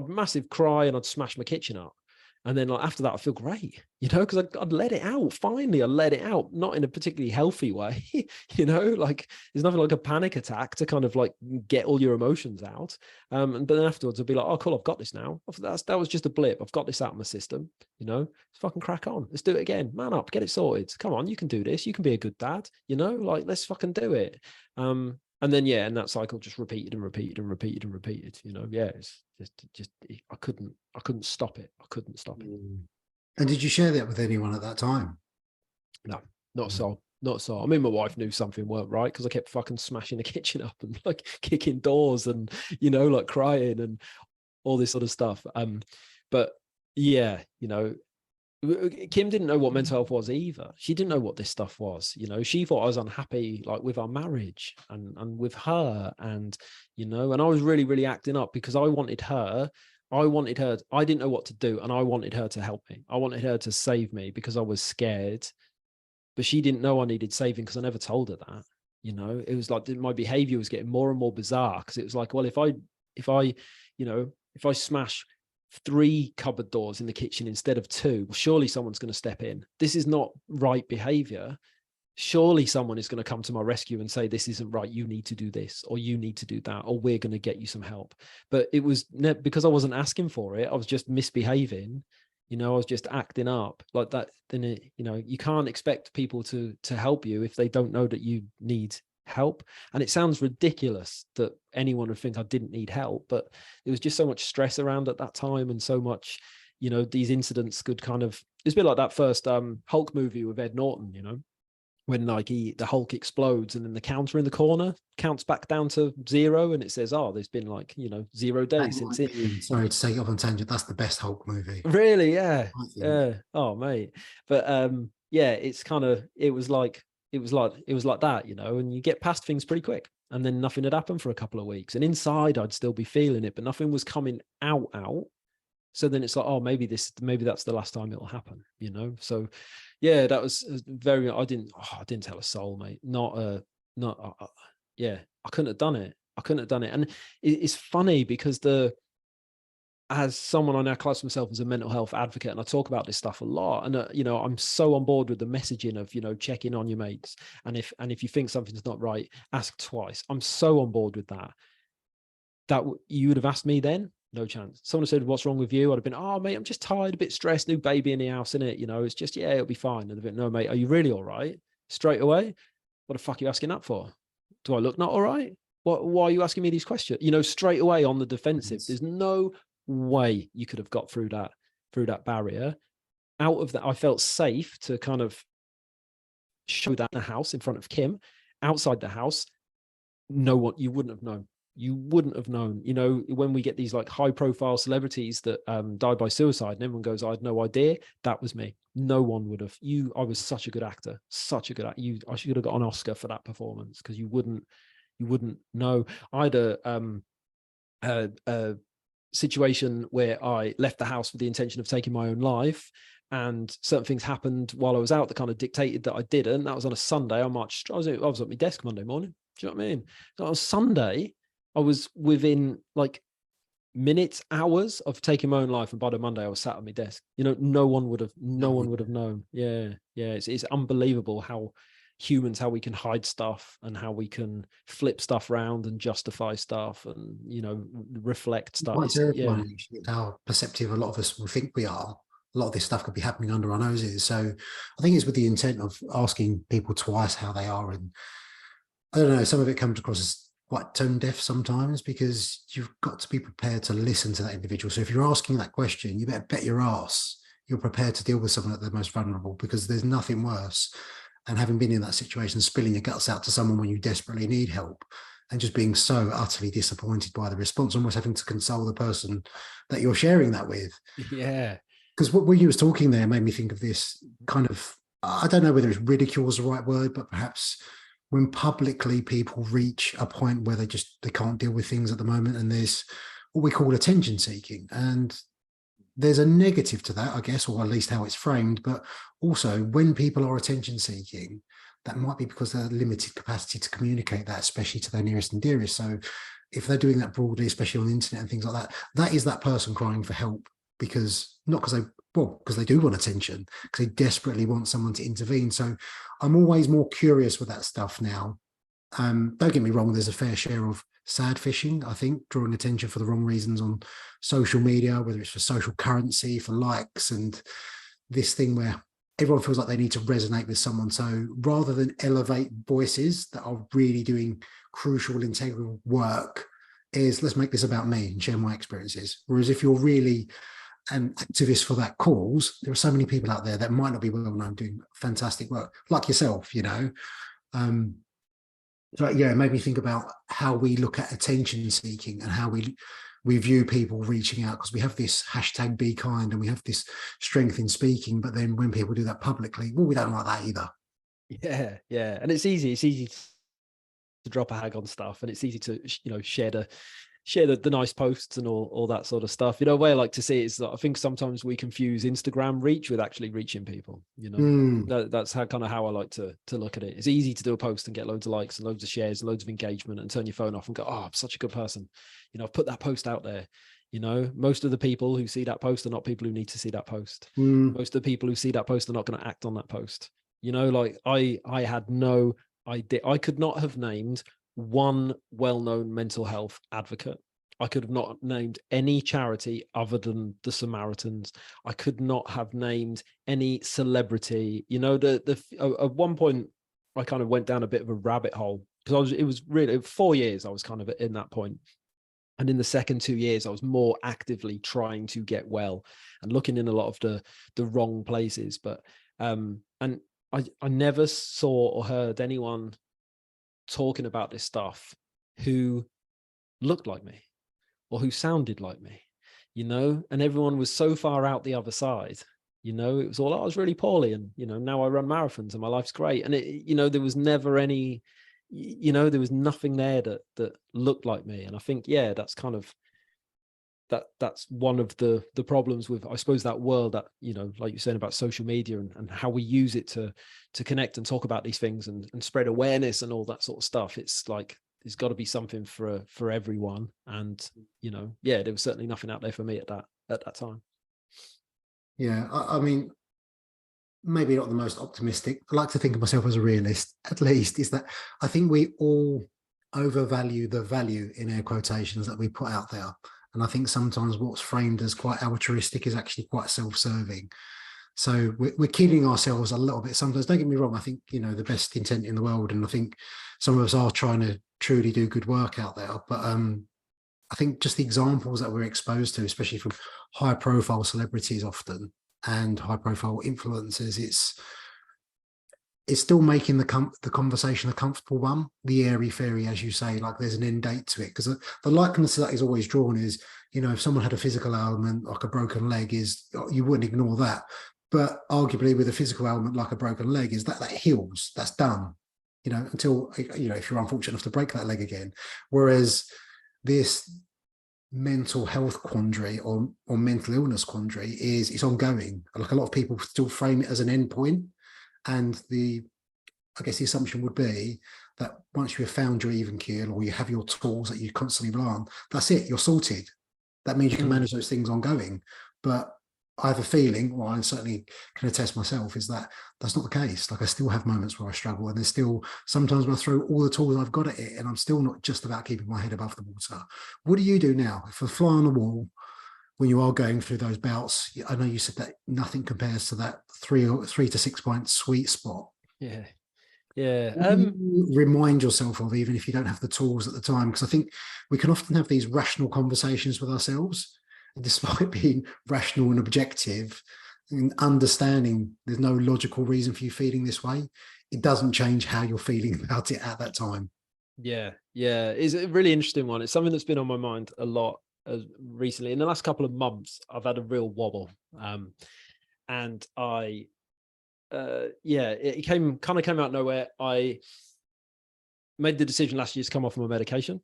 massive cry, and I'd smash my kitchen up. And then like after that, I feel great, you know, because I'd let it out. Finally, I let it out, not in a particularly healthy way, you know, like there's nothing like a panic attack to kind of like get all your emotions out. But then afterwards, I'd be like, oh, cool, I've got this now. That was just a blip. I've got this out of my system, you know, let's fucking crack on. Let's do it again. Man up, get it sorted. Come on, you can do this. You can be a good dad, you know, like let's fucking do it. And then, yeah, and that cycle just repeated and repeated and repeated and repeated, you know. Yeah, it's just I couldn't stop it. I couldn't stop it. And did you share that with anyone at that time? No, not so. Not so. I mean, my wife knew something weren't right, because I kept fucking smashing the kitchen up and like kicking doors and, you know, like crying and all this sort of stuff. But yeah, you know, Kim didn't know what mental health was either. She didn't know what this stuff was. You know, she thought I was unhappy, like with our marriage and with her, and, you know, and I was really acting up because I wanted her. I didn't know what to do, and I wanted her to help me. I wanted her to save me because I was scared, but she didn't know I needed saving because I never told her that. You know, it was like my behavior was getting more and more bizarre, because it was like, well, if I, you know, if I smash 3 cupboard doors in the kitchen instead of 2, well, surely someone's going to step in. This is not right behavior. Surely someone is going to come to my rescue and say, this isn't right. You need to do this, or you need to do that, or we're going to get you some help. But it was because I wasn't asking for it. I was just misbehaving. You know, I was just acting up like that. Then, you know, you can't expect people to help you if they don't know that you need help. And it sounds ridiculous that anyone would think I didn't need help, but there was just so much stress around at that time, and so much, you know, these incidents could kind of, it's a bit like that first Hulk movie with Ed Norton, you know, when like the Hulk explodes and then the counter in the corner counts back down to 0 and it says, oh, there's been like, 0 days since it. Sorry to take it off on tangent. That's the best Hulk movie, Really? Yeah. I think. Yeah. Oh, mate. But yeah, it's kind of, it was like that, and you get past things pretty quick. And then nothing had happened for a couple of weeks. And inside I'd still be feeling it, but nothing was coming out. So then it's like, oh, maybe that's the last time it'll happen, So yeah, that was very, I didn't tell a soul, mate. Yeah, I couldn't have done it. And it's funny because as someone, I now class myself as a mental health advocate, and I talk about this stuff a lot. And I'm so on board with the messaging of checking on your mates, and if you think something's not right, ask twice. I'm so on board with that. That you would have asked me then, no chance. Someone said, "What's wrong with you?" I'd have been, "Oh, mate, I'm just tired, a bit stressed, new baby in the house, innit? It's just, yeah, it'll be fine." And they've been, "No, mate, are you really all right?" Straight away, what the fuck are you asking that for? Do I look not all right? Why are you asking me these questions? Straight away on the defensive. There's no way you could have got through that barrier. Out of that, I felt safe to kind of show that in the house in front of Kim. Outside the house, you wouldn't have known. When we get these like high profile celebrities that die by suicide and everyone goes, I had no idea, that was me. No one would have. I was such a good actor, I should have got an Oscar for that performance, because you wouldn't know. I had a situation where I left the house with the intention of taking my own life, and certain things happened while I was out that kind of dictated that I didn't. That was on a Sunday. I was at my desk Monday morning. Do you know what I mean? So on Sunday, I was within like minutes, hours of taking my own life, and by the Monday I was sat at my desk. No one would have known. Yeah. It's unbelievable how we can hide stuff and how we can flip stuff around and justify stuff and reflect stuff. Quite terrifying, actually, how perceptive a lot of us will think we are. A lot of this stuff could be happening under our noses. So I think it's with the intent of asking people twice how they are. And I don't know, some of it comes across as quite tone deaf sometimes, because you've got to be prepared to listen to that individual. So if you're asking that question, you better bet your ass you're prepared to deal with someone at the most vulnerable, because there's nothing worse. And having been in that situation, spilling your guts out to someone when you desperately need help, and just being so utterly disappointed by the response, almost having to console the person that you're sharing that with. Yeah. Because what you was talking there made me think of this kind of, I don't know whether it's ridicule is the right word, but perhaps when publicly people reach a point where they can't deal with things at the moment, and there's what we call attention seeking. And there's a negative to that, I guess, or at least how it's framed. But also, when people are attention seeking, that might be because they're limited capacity to communicate that, especially to their nearest and dearest. So if they're doing that broadly, especially on the internet and things like that, that is that person crying for help, because they do want attention, because they desperately want someone to intervene. So I'm always more curious with that stuff now. Don't get me wrong, there's a fair share of sad fishing, I think, drawing attention for the wrong reasons on social media, whether it's for social currency, for likes, and this thing where everyone feels like they need to resonate with someone. So rather than elevate voices that are really doing crucial, integral work, is let's make this about me and share my experiences. Whereas if you're really an activist for that cause, there are so many people out there that might not be well known doing fantastic work, like yourself, So yeah, it made me think about how we look at attention seeking and how we view people reaching out, because we have this hashtag be kind and we have this strength in speaking, but then when people do that publicly, well, we don't like that either. Yeah. And it's easy to drop a hag on stuff, and it's easy to share the nice posts and all that sort of stuff. A way I like to see it is that I think sometimes we confuse Instagram reach with actually reaching people. That's how I like to look at it. It's easy to do a post and get loads of likes and loads of shares and loads of engagement and turn your phone off and go, oh, I'm such a good person. I've put that post out there. Most of the people who see that post are not people who need to see that post. Most of the people who see that post are not going to act on that post. I had no idea. I could not have named one well-known mental health advocate. I could have not named any charity other than the Samaritans. I could not have named any celebrity. At one point I kind of went down a bit of a rabbit hole, because it was really 4 years I was kind of in that point. And in the second 2 years, I was more actively trying to get well and looking in a lot of the wrong places. But and I never saw or heard anyone talking about this stuff who looked like me or who sounded like me, and everyone was so far out the other side. It was all, I was really poorly, and now I run marathons and my life's great. And there was never any, there was nothing there that looked like me. And I think, yeah, that's kind of that's one of the problems with, I suppose, that world that, like you're saying about social media and how we use it to connect and talk about these things and spread awareness and all that sort of stuff. It's like, there's got to be something for everyone. And, yeah, there was certainly nothing out there for me at that time. Yeah, I mean, maybe not the most optimistic. I like to think of myself as a realist, at least, is that I think we all overvalue the value, in air quotations, that we put out there. And I think sometimes what's framed as quite altruistic is actually quite self-serving. So we're kidding ourselves a little bit sometimes. Don't get me wrong. I think, the best intent in the world. And I think some of us are trying to truly do good work out there. But I think just the examples that we're exposed to, especially from high profile celebrities often and high profile influencers, it's still making the conversation a comfortable one, the airy fairy, as you say, like there's an end date to it. Because the likeness that is always drawn is, if someone had a physical ailment like a broken leg, you wouldn't ignore that. But arguably with a physical ailment like a broken leg, is that heals, that's done, until, if you're unfortunate enough to break that leg again. Whereas this mental health quandary or mental illness quandary it's ongoing. Like, a lot of people still frame it as an end point. And I guess the assumption would be that once you have found your even keel, or you have your tools that you constantly rely on, that's it, you're sorted. That means you can manage those things ongoing. But I have a feeling, well, I certainly can attest myself, is that that's not the case. Like, I still have moments where I struggle, and there's still sometimes when I throw all the tools I've got at it, and I'm still not just about keeping my head above the water. What do you do now? If a fly on the wall, when you are going through those bouts, I know you said that nothing compares to that 3 to 6 point sweet spot. Yeah. Yeah. What do you remind yourself of, even if you don't have the tools at the time? Because I think we can often have these rational conversations with ourselves, despite being rational and objective and understanding there's no logical reason for you feeling this way. It doesn't change how you're feeling about it at that time. Yeah. Yeah. It's a really interesting one. It's something that's been on my mind a lot recently. In the last couple of months, I've had a real wobble. And it came out of nowhere. I made the decision last year to come off my medication.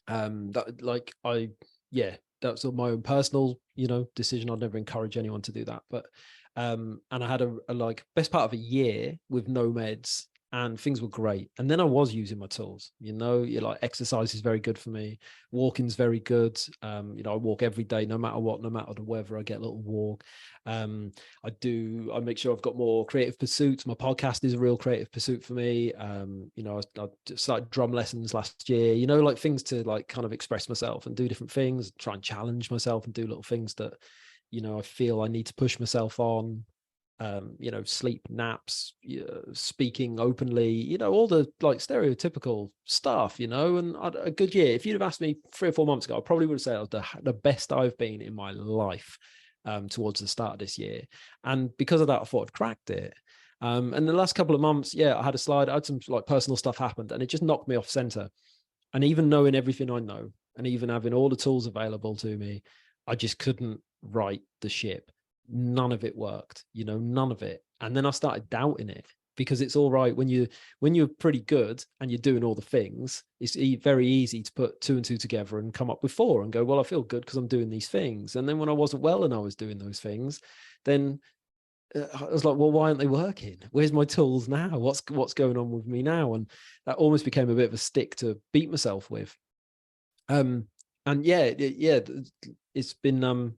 That's my own personal, decision. I'd never encourage anyone to do that. But and I had a best part of a year with no meds, and things were great. And then I was using my tools. Exercise is very good for me. Walking's very good. I walk every day, no matter what, no matter the weather. I get a little walk. I make sure I've got more creative pursuits. My podcast is a real creative pursuit for me. I started drum lessons last year, things to kind of express myself and do different things, try and challenge myself and do little things that, I feel I need to push myself on. Sleep, naps, speaking openly, all the stereotypical stuff, and a good year. If you'd have asked me 3 or 4 months ago, I probably would have said I was the best I've been in my life towards the start of this year. And because of that, I thought I'd cracked it. And the last couple of months, I had a slide, I had some personal stuff happened, and it just knocked me off center. And even knowing everything I know, and even having all the tools available to me, I just couldn't right the ship. None of it worked, none of it. And then I started doubting it, because it's all right when you're pretty good and you're doing all the things, it's very easy to put 2 and 2 together and come up with 4 and go, well, I feel good because I'm doing these things. And then when I wasn't well and I was doing those things, then I was like, well, why aren't they working? Where's my tools now? What's going on with me now? And that almost became a bit of a stick to beat myself with. And it's been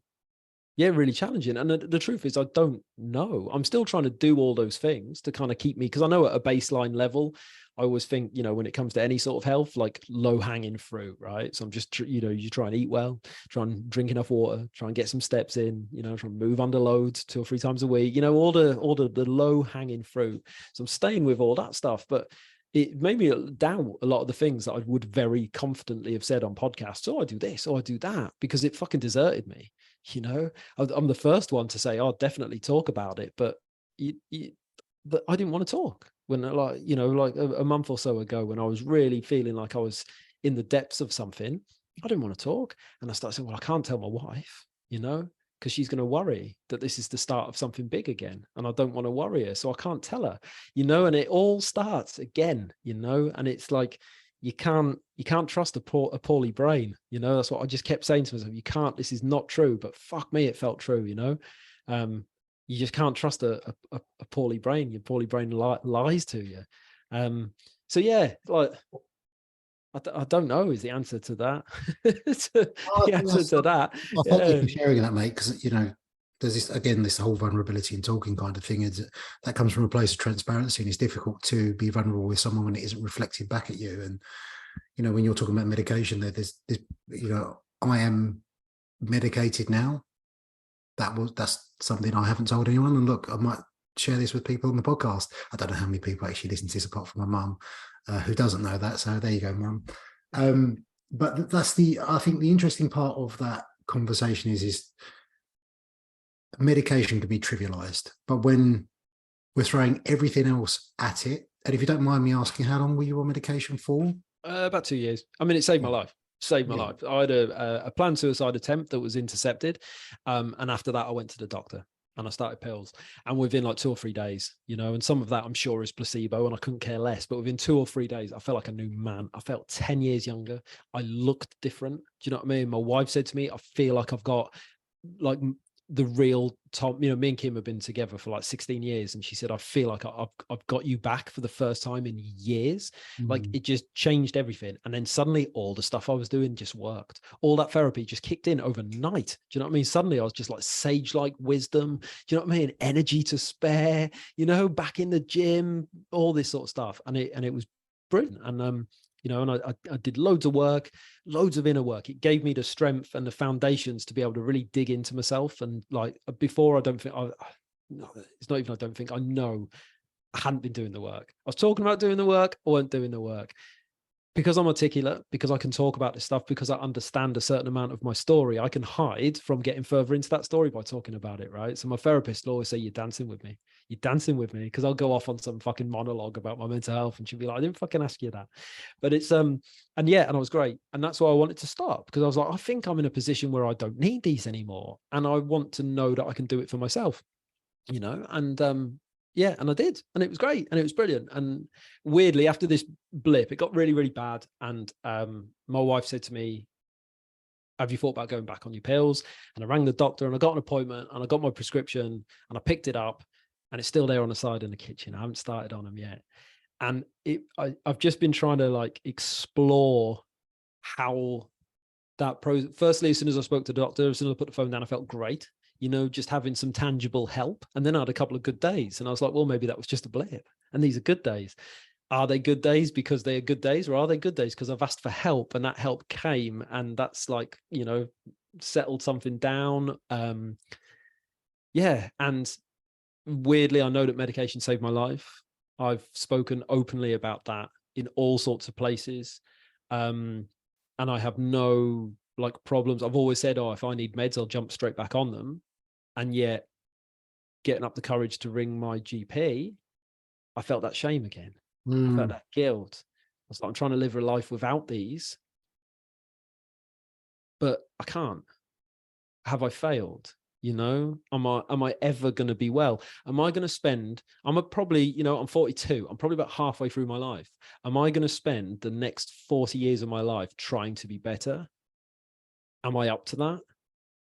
really challenging. And the truth is, I don't know. I'm still trying to do all those things to kind of keep me, because I know at a baseline level, I always think, when it comes to any sort of health, like low hanging fruit, right? So I'm just, you try and eat well, try and drink enough water, try and get some steps in, try and move under loads 2 or 3 times a week, all the low hanging fruit. So I'm staying with all that stuff, but it made me doubt a lot of the things that I would very confidently have said on podcasts. Oh, I do this, oh, I do that, because it fucking deserted me. I'm the first one to say, I'll definitely talk about it, but that I didn't want to talk when, like, you know, like a month or so ago, when I was really feeling like I was in the depths of something, I didn't want to talk. And I started saying, well, I can't tell my wife, you know, because she's going to worry that this is the start of something big again. And I don't want to worry her. So I can't tell her, you know, and it all starts again, you know, and it's like, you can't trust a poorly brain, you know. That's what I just kept saying to myself. You can't, this is not true, but fuck me, it felt true, you know. You just can't trust a poorly brain. Your poorly brain lies to you. So yeah, like, I don't know is the answer to that. The answer to that. I thank you for sharing that, mate, because, you know, there's this, again, this whole vulnerability and talking kind of thing is that comes from a place of transparency, and it's difficult to be vulnerable with someone when it isn't reflected back at you. And, you know, when you're talking about medication, there's you know, I am medicated now. That's something I haven't told anyone. And look, I might share this with people on the podcast. I don't know how many people actually listen to this apart from my mum, who doesn't know that. So there you go, mum. But that's I think the interesting part of that conversation is medication can be trivialized, but when we're throwing everything else at it, and if you don't mind me asking, how long were you on medication for? About 2 years. I mean, it saved my life. Saved my life. I had a planned suicide attempt that was intercepted. And after that, I went to the doctor and I started pills. And within like 2 or 3 days, you know, and some of that I'm sure is placebo and I couldn't care less. But within 2 or 3 days, I felt like a new man. I felt 10 years younger. I looked different. Do you know what I mean? My wife said to me, I feel like I've got like the real Tom, you know, me and Kim have been together for like 16 years. And she said, I feel like I've got you back for the first time in years. Like it just changed everything. And then suddenly all the stuff I was doing just worked. All that therapy just kicked in overnight. Do you know what I mean? Suddenly I was just like sage-like wisdom. Do you know what I mean? Energy to spare, you know, back in the gym, all this sort of stuff. And it was brilliant. And, you know, and I did loads of work, loads of inner work. It gave me the strength and the foundations to be able to really dig into myself. And like before, I don't think it's not even, I don't think, I know I hadn't been doing the work. I was talking about doing the work, I weren't doing the work. Because I'm articulate, because I can talk about this stuff, because I understand a certain amount of my story, I can hide from getting further into that story by talking about it, right? So my therapist will always say, you're dancing with me. You're dancing with me, because I'll go off on some fucking monologue about my mental health and she'll be like, I didn't fucking ask you that. But it's, and yeah, and I was great. And that's why I wanted to start, because I was like, I think I'm in a position where I don't need these anymore. And I want to know that I can do it for myself, you know? And yeah, and I did, and it was great, and it was brilliant. And weirdly, after this blip, it got really, really bad. And my wife said to me, have you thought about going back on your pills? And I rang the doctor and I got an appointment and I got my prescription and I picked it up and it's still there on the side in the kitchen. I haven't started on them yet. And I've just been trying to like explore how that firstly, as soon as I spoke to the doctor, as soon as I put the phone down, I felt great, you know, just having some tangible help. And then I had a couple of good days and I was like, well, maybe that was just a blip and these are good days. Are they good days because they are good days, or are they good days because I've asked for help and that help came and that's like, you know, settled something down? Yeah. And weirdly, I know that medication saved my life. I've spoken openly about that in all sorts of places. And I have no like problems. I've always said, oh, if I need meds, I'll jump straight back on them. And yet getting up the courage to ring my GP, I felt that shame again. I felt that guilt. I was like, I'm trying to live a life without these, but I can't. Have I failed? You know, am I ever going to be well? Am I going to spend, probably, you know, I'm 42. I'm probably about halfway through my life. Am I going to spend the next 40 years of my life trying to be better? Am I up to that?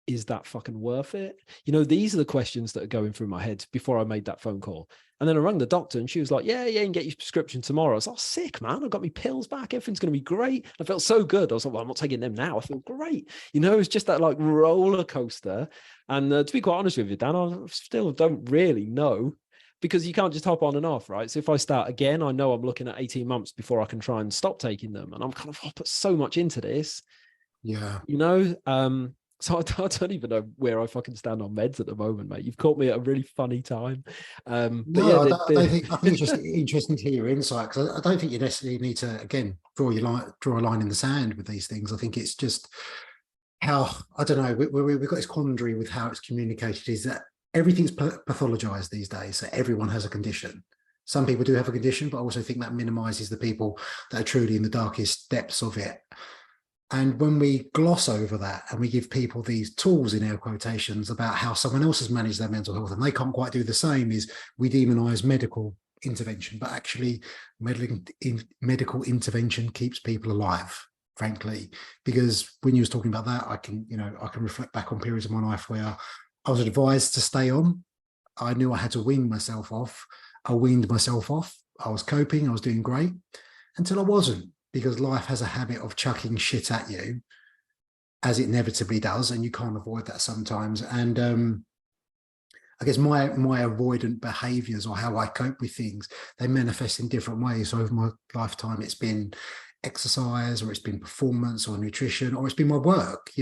Is that fucking worth it? You know, these are the questions that are going through my head before I made that phone call. And then I rang the doctor and she was like, yeah, you can get your prescription tomorrow. I was like, oh, sick, man. I got my pills back. Everything's going to be great. I felt so good. I was like, well, I'm not taking them now. I feel great. You know, it's just that like roller coaster. And to be quite honest with you, Dan, I still don't really know, because you can't just hop on and off, right? So if I start again, I know I'm looking at 18 months before I can try and stop taking them. And I'm kind of, I put so much into this. Yeah. You know, so I don't even know where I fucking stand on meds at the moment, mate. You've caught me at a really funny time. But no, yeah, I think it's just interesting to hear your insight, because I don't think you necessarily need to, again, draw a line in the sand with these things. I think it's just how, I don't know, we've got this quandary with how it's communicated, is that everything's pathologized these days. So everyone has a condition. Some people do have a condition, but I also think that minimizes the people that are truly in the darkest depths of it. And when we gloss over that and we give people these tools in air quotations about how someone else has managed their mental health and they can't quite do the same, is we demonize medical intervention, but actually medical intervention keeps people alive, frankly, because when you was talking about that, I can reflect back on periods of my life where I was advised to stay on. I knew I had to wean myself off. I weaned myself off. I was coping. I was doing great until I wasn't, because life has a habit of chucking shit at you, as it inevitably does, and you can't avoid that sometimes. And I guess my avoidant behaviors, or how I cope with things, they manifest in different ways. So over my lifetime, it's been exercise, or it's been performance, or nutrition, or it's been my work,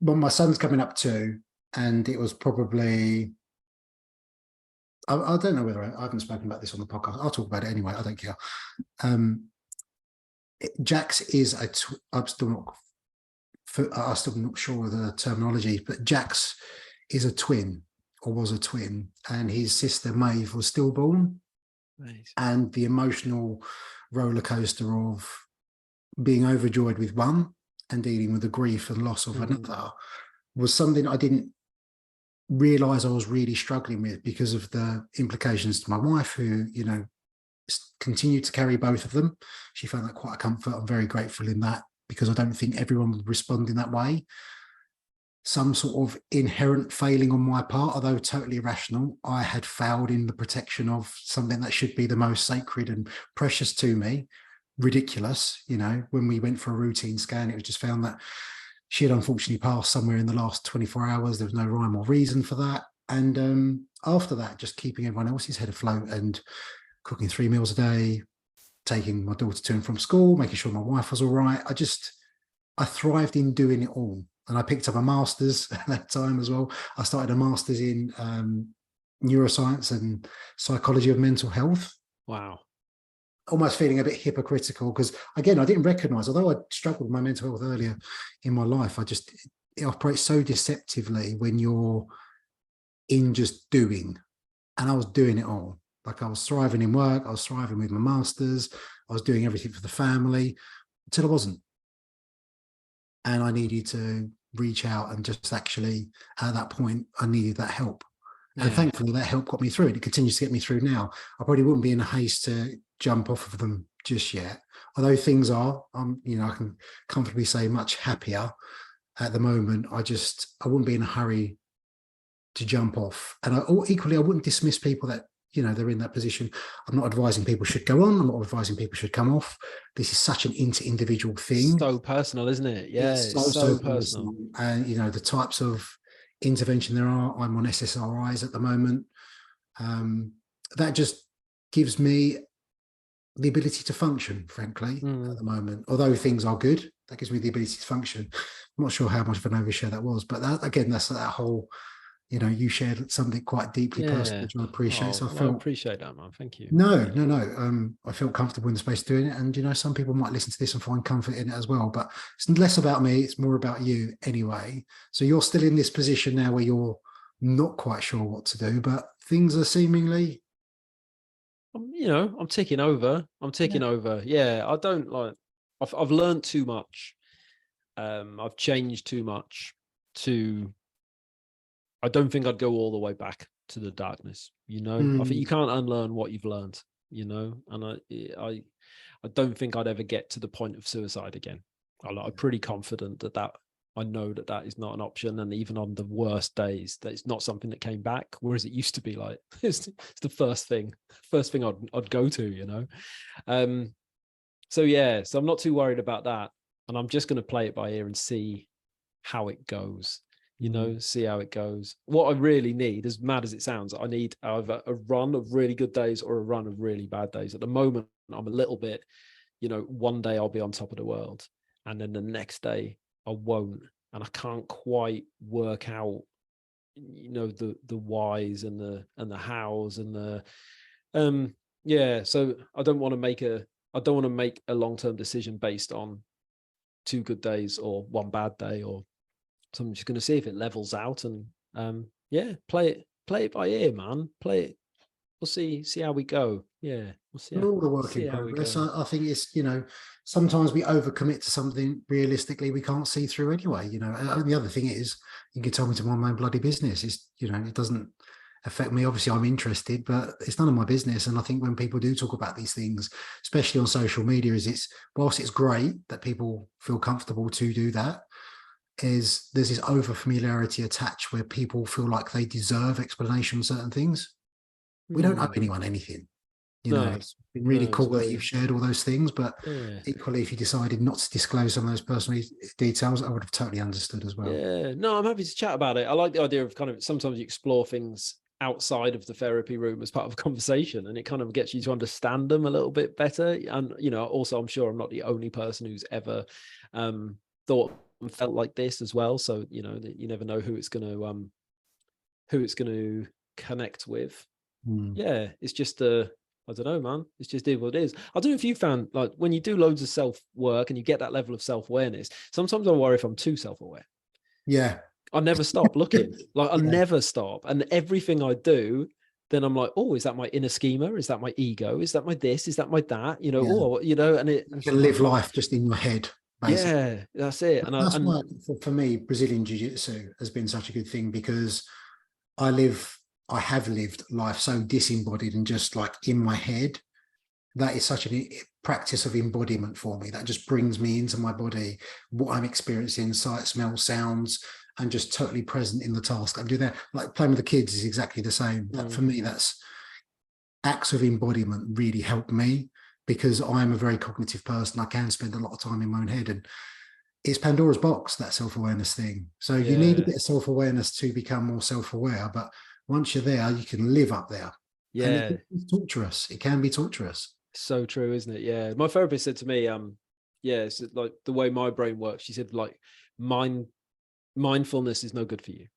But my son's coming up too, and it was probably, I don't know whether I haven't spoken about this on the podcast. I'll talk about it anyway. I don't care. Jax is I'm still not sure of the terminology, but Jax is a twin, or was a twin, and his sister Maeve was stillborn. Nice. And the emotional roller coaster of being overjoyed with one and dealing with the grief and loss of another was something I didn't realize I was really struggling with, because of the implications to my wife, who, continued to carry both of them. She found that quite a comfort. I'm very grateful in that, because I don't think everyone would respond in that way. Some sort of inherent failing on my part, although totally irrational. I had failed in the protection of something that should be the most sacred and precious to me. Ridiculous. When we went for a routine scan, it was just found that she had unfortunately passed somewhere in the last 24 hours. There was no rhyme or reason for that. And after that, just keeping everyone else's head afloat and cooking 3 meals a day, taking my daughter to and from school, making sure my wife was all right. I thrived in doing it all. And I picked up a master's at that time as well. I started a master's in neuroscience and psychology of mental health. Wow. Almost feeling a bit hypocritical, because again, I didn't recognize, although I struggled with my mental health earlier in my life, it operates so deceptively when you're in just doing. And I was doing it all. Like, I was thriving in work, I was thriving with my masters, I was doing everything for the family, until I wasn't. And I needed to reach out, and just actually at that point, I needed that help. And thankfully that help got me through it. It continues to get me through now. I probably wouldn't be in a haste to jump off of them just yet. Although things are, I can comfortably say, much happier at the moment. I wouldn't be in a hurry to jump off. And equally, I wouldn't dismiss people that, they're in that position. I'm not advising people should go on. I'm not advising people should come off. This is such an inter-individual thing. So personal, isn't it? Yeah, it's so personal. And, the types of intervention there are. I'm on SSRIs at the moment. That just gives me the ability to function, frankly, at the moment. Although things are good, that gives me the ability to function. I'm not sure how much of an overshare that was, but that's that whole, you shared something quite deeply personal, which I appreciate. So I appreciate that, man. Thank you. No. I feel comfortable in the space doing it. And, some people might listen to this and find comfort in it as well, but it's less about me. It's more about you anyway. So you're still in this position now where you're not quite sure what to do, but things are seemingly, I'm ticking over. Yeah. I don't I've learned too much. I've changed too much I don't think I'd go all the way back to the darkness. I think you can't unlearn what you've learned, and I don't think I'd ever get to the point of suicide again. I'm pretty confident that I know that is not an option. And even on the worst days, that it's not something that came back. Whereas it used to be like, it's the first thing I'd go to, So I'm not too worried about that. And I'm just going to play it by ear and see how it goes. See how it goes. What I really need, as mad as it sounds, I need either a run of really good days or a run of really bad days. At the moment, I'm a little bit, one day I'll be on top of the world, and then the next day I won't. And I can't quite work out, the whys and the hows and so I don't want to make a long-term decision based on 2 good days or 1 bad day, or So I'm just going to see if it levels out, and yeah, play it by ear, man. Play it. We'll see how we go. Yeah, we'll see We're all a work see in how we progress. go. I think it's, sometimes we overcommit to something realistically we can't see through anyway. And the other thing is, you can tell me to mind my own bloody business. It doesn't affect me. Obviously, I'm interested, but it's none of my business. And I think when people do talk about these things, especially on social media, whilst it's great that people feel comfortable to do that, there's this over familiarity attached where people feel like they deserve explanation on certain things. We don't owe anyone anything. No, It's been really it's cool that you've shared all those things, but yeah. equally, if you decided not to disclose some of those personal details, I would have totally understood as well. Yeah, no, I'm happy to chat about it. I like the idea of kind of sometimes you explore things outside of the therapy room as part of a conversation, and it kind of gets you to understand them a little bit better. And also I'm sure I'm not the only person who's ever thought and felt like this as well. So that you never know who it's going to connect with. Yeah, it's just I don't know, man. It's just what it is. I don't know if you found, like, when you do loads of self work and you get that level of self-awareness, sometimes I worry if I'm too self-aware. Yeah. I never stop looking. Like, I never stop. And everything I do, then I'm like, oh, is that my inner schema? Is that my ego? Is that my this? Is that my that? And it, You can live life just in your head, basically. yeah, that's it. And That's why, for me, Brazilian Jiu-Jitsu has been such a good thing, because I have lived life so disembodied and just like in my head. That is such a practice of embodiment for me. That just brings me into my body, what I'm experiencing, sight, smell, sounds, and just totally present in the task I'm doing there. Like playing with the kids is exactly the same. For me, that's acts of embodiment really help me, because I'm a very cognitive person. I can spend a lot of time in my own head, and it's Pandora's box, that self-awareness thing. So you need a bit of self-awareness to become more self-aware, but once you're there, you can live up there. yeah, And it's torturous. It can be torturous. so true, isn't it? Yeah, my therapist said to me, it's like the way my brain works. She said, like, mindfulness is no good for you.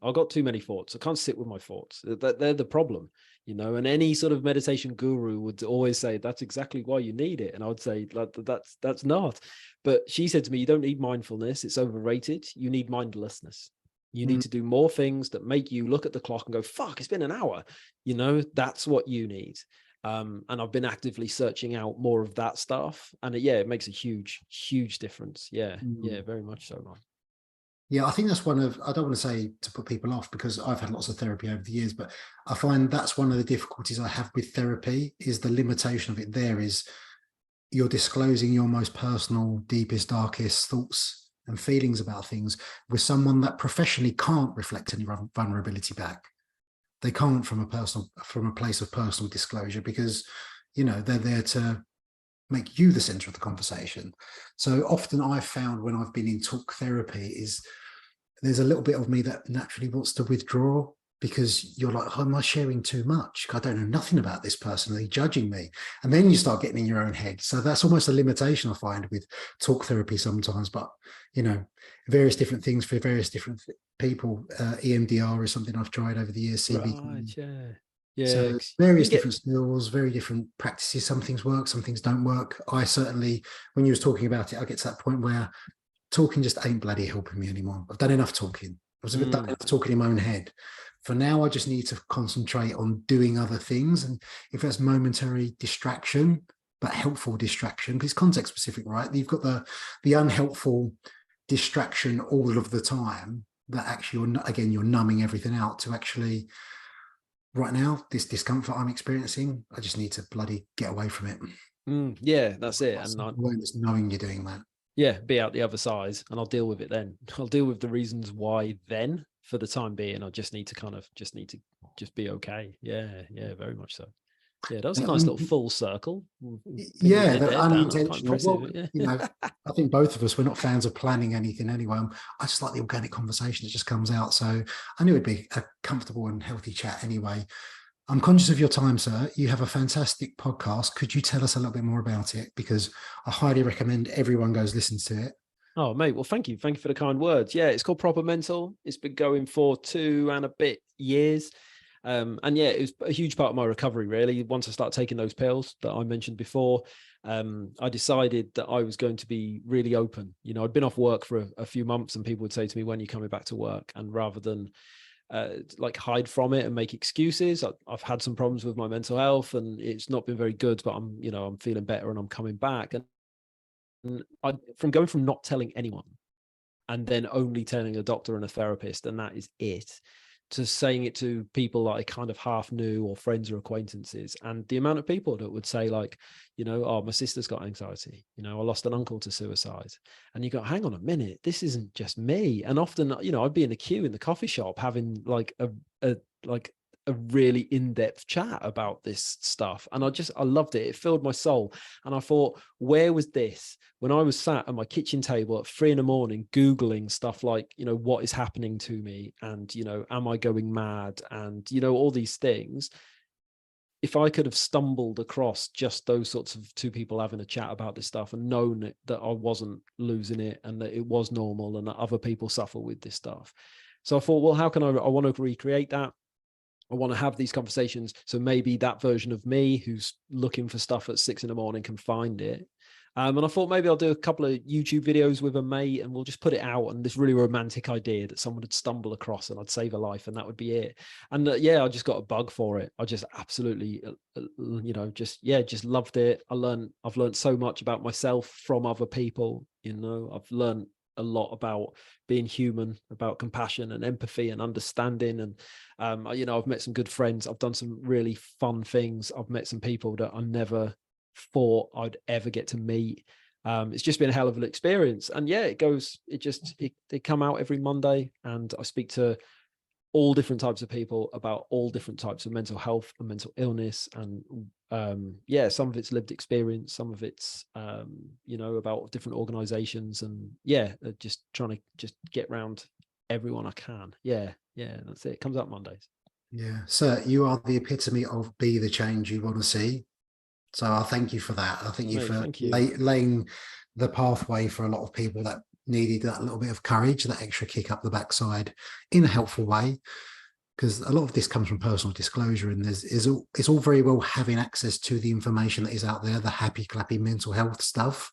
I've got too many thoughts. I can't sit with my thoughts. They're the problem. And any sort of meditation guru would always say that's exactly why you need it. And I would say, like, that's not. But she said to me, you don't need mindfulness. It's overrated. You need mindlessness. You need to do more things that make you look at the clock and go, fuck, it's been an hour. That's what you need. And I've been actively searching out more of that stuff. And it makes a huge, huge difference. Yeah. Yeah, very much so, man. Yeah, I think that's I don't want to say to put people off, because I've had lots of therapy over the years, but I find that's one of the difficulties I have with therapy, is the limitation of it there is you're disclosing your most personal, deepest, darkest thoughts and feelings about things with someone that professionally can't reflect any vulnerability back. They can't from a place of personal disclosure, because, they're there to make you the center of the conversation. So often I've found when I've been in talk therapy is there's a little bit of me that naturally wants to withdraw, because you're like, oh, am I sharing too much? I don't know nothing about this person. Are they judging me? And then you start getting in your own head. So that's almost a limitation I find with talk therapy sometimes. But, various different things for various different people. EMDR is something I've tried over the years. CBT. Right, yeah. Yeah. So various different skills, very different practices. Some things work, some things don't work. I certainly, when you was talking about it, I get to that point where talking just ain't bloody helping me anymore. I've done enough talking. I was done enough talking in my own head. For now, I just need to concentrate on doing other things. And if that's momentary distraction, but helpful distraction, because it's context specific, right? You've got the unhelpful distraction all of the time that actually, you're numbing everything out to actually, right now, this discomfort I'm experiencing, I just need to bloody get away from it. Yeah, that's it. And awareness, knowing you're doing that. Yeah, be out the other side, and I'll deal with it then. I'll deal with the reasons why then. For the time being, I just need to be okay. Yeah, very much so. Yeah, that was a nice little full circle. Yeah, they're unintentional. Well, Yeah. I think both of us, we're not fans of planning anything anyway. I just like the organic conversation that just comes out. So I knew it'd be a comfortable and healthy chat anyway. I'm conscious of your time, sir. You have a fantastic podcast. Could you tell us a little bit more about it? Because I highly recommend everyone goes listen to it. Oh, mate. Well, thank you. Thank you for the kind words. Yeah, it's called Proper Mental. It's been going for 2 and a bit years. And yeah, it was a huge part of my recovery, really. Once I started taking those pills that I mentioned before, I decided that I was going to be really open. You know, I'd been off work for a few months, and people would say to me, when are you coming back to work? And rather than like hide from it and make excuses, I've had some problems with my mental health, and it's not been very good, but I'm feeling better and I'm coming back. And from going from not telling anyone and then only telling a doctor and a therapist, and that is it, to saying it to people that I kind of half knew, or friends or acquaintances. And the amount of people that would say, like, oh, my sister's got anxiety, I lost an uncle to suicide. And you go, hang on a minute, this isn't just me. And often, I'd be in the queue in the coffee shop having like a really in-depth chat about this stuff. And I loved it. It filled my soul. And I thought, where was this when I was sat at my kitchen table at 3 a.m, Googling stuff like, what is happening to me? And, am I going mad? And, all these things. If I could have stumbled across just those sorts of two people having a chat about this stuff and known that I wasn't losing it, and that it was normal, and that other people suffer with this stuff. So I thought, well, how can I want to recreate that? I want to have these conversations, so maybe that version of me who's looking for stuff at 6 a.m. can find it. And I thought maybe I'll do a couple of YouTube videos with a mate, and we'll just put it out. And this really romantic idea that someone would stumble across and I'd save a life, and that would be it. And I just got a bug for it. I just absolutely, just loved it. I've learned so much about myself from other people. I've learned a lot about being human, about compassion and empathy and understanding. And, I've met some good friends. I've done some really fun things. I've met some people that I never thought I'd ever get to meet. It's just been a hell of an experience. And they come out every Monday, and I speak to all different types of people about all different types of mental health and mental illness. And some of it's lived experience, some of it's about different organizations, and just trying to just get around everyone I can. That's it. It comes out Mondays. Sir, you are the epitome of be the change you want to see. So I thank you for that. I thank you for laying the pathway for a lot of people that needed that little bit of courage, that extra kick up the backside in a helpful way. Because a lot of this comes from personal disclosure, and it's all very well having access to the information that is out there, the happy-clappy mental health stuff,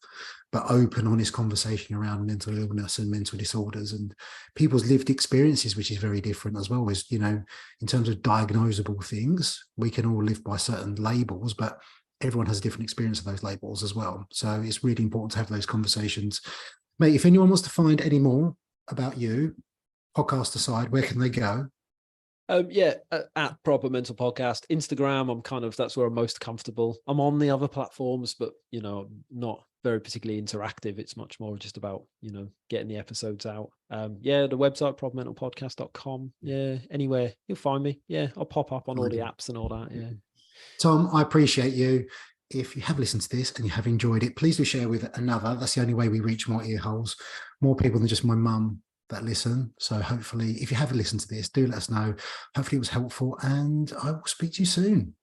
but open, honest conversation around mental illness and mental disorders and people's lived experiences, which is very different as well. As in terms of diagnosable things, we can all live by certain labels, but everyone has a different experience of those labels as well. So it's really important to have those conversations. Mate, if anyone wants to find any more about you, podcast aside, where can they go? At Proper Mental Podcast, Instagram. That's where I'm most comfortable. I'm on the other platforms, but not very particularly interactive. It's much more just about getting the episodes out. The website propermentalpodcast.com. Anywhere you'll find me. I'll pop up on all the apps and all that. Tom, I appreciate you. If you have listened to this and you have enjoyed it, please do share with another. That's the only way we reach more ear holes, more people than just my mum that listen. So hopefully, if you haven't listened to this, do let us know. Hopefully it was helpful, and I will speak to you soon.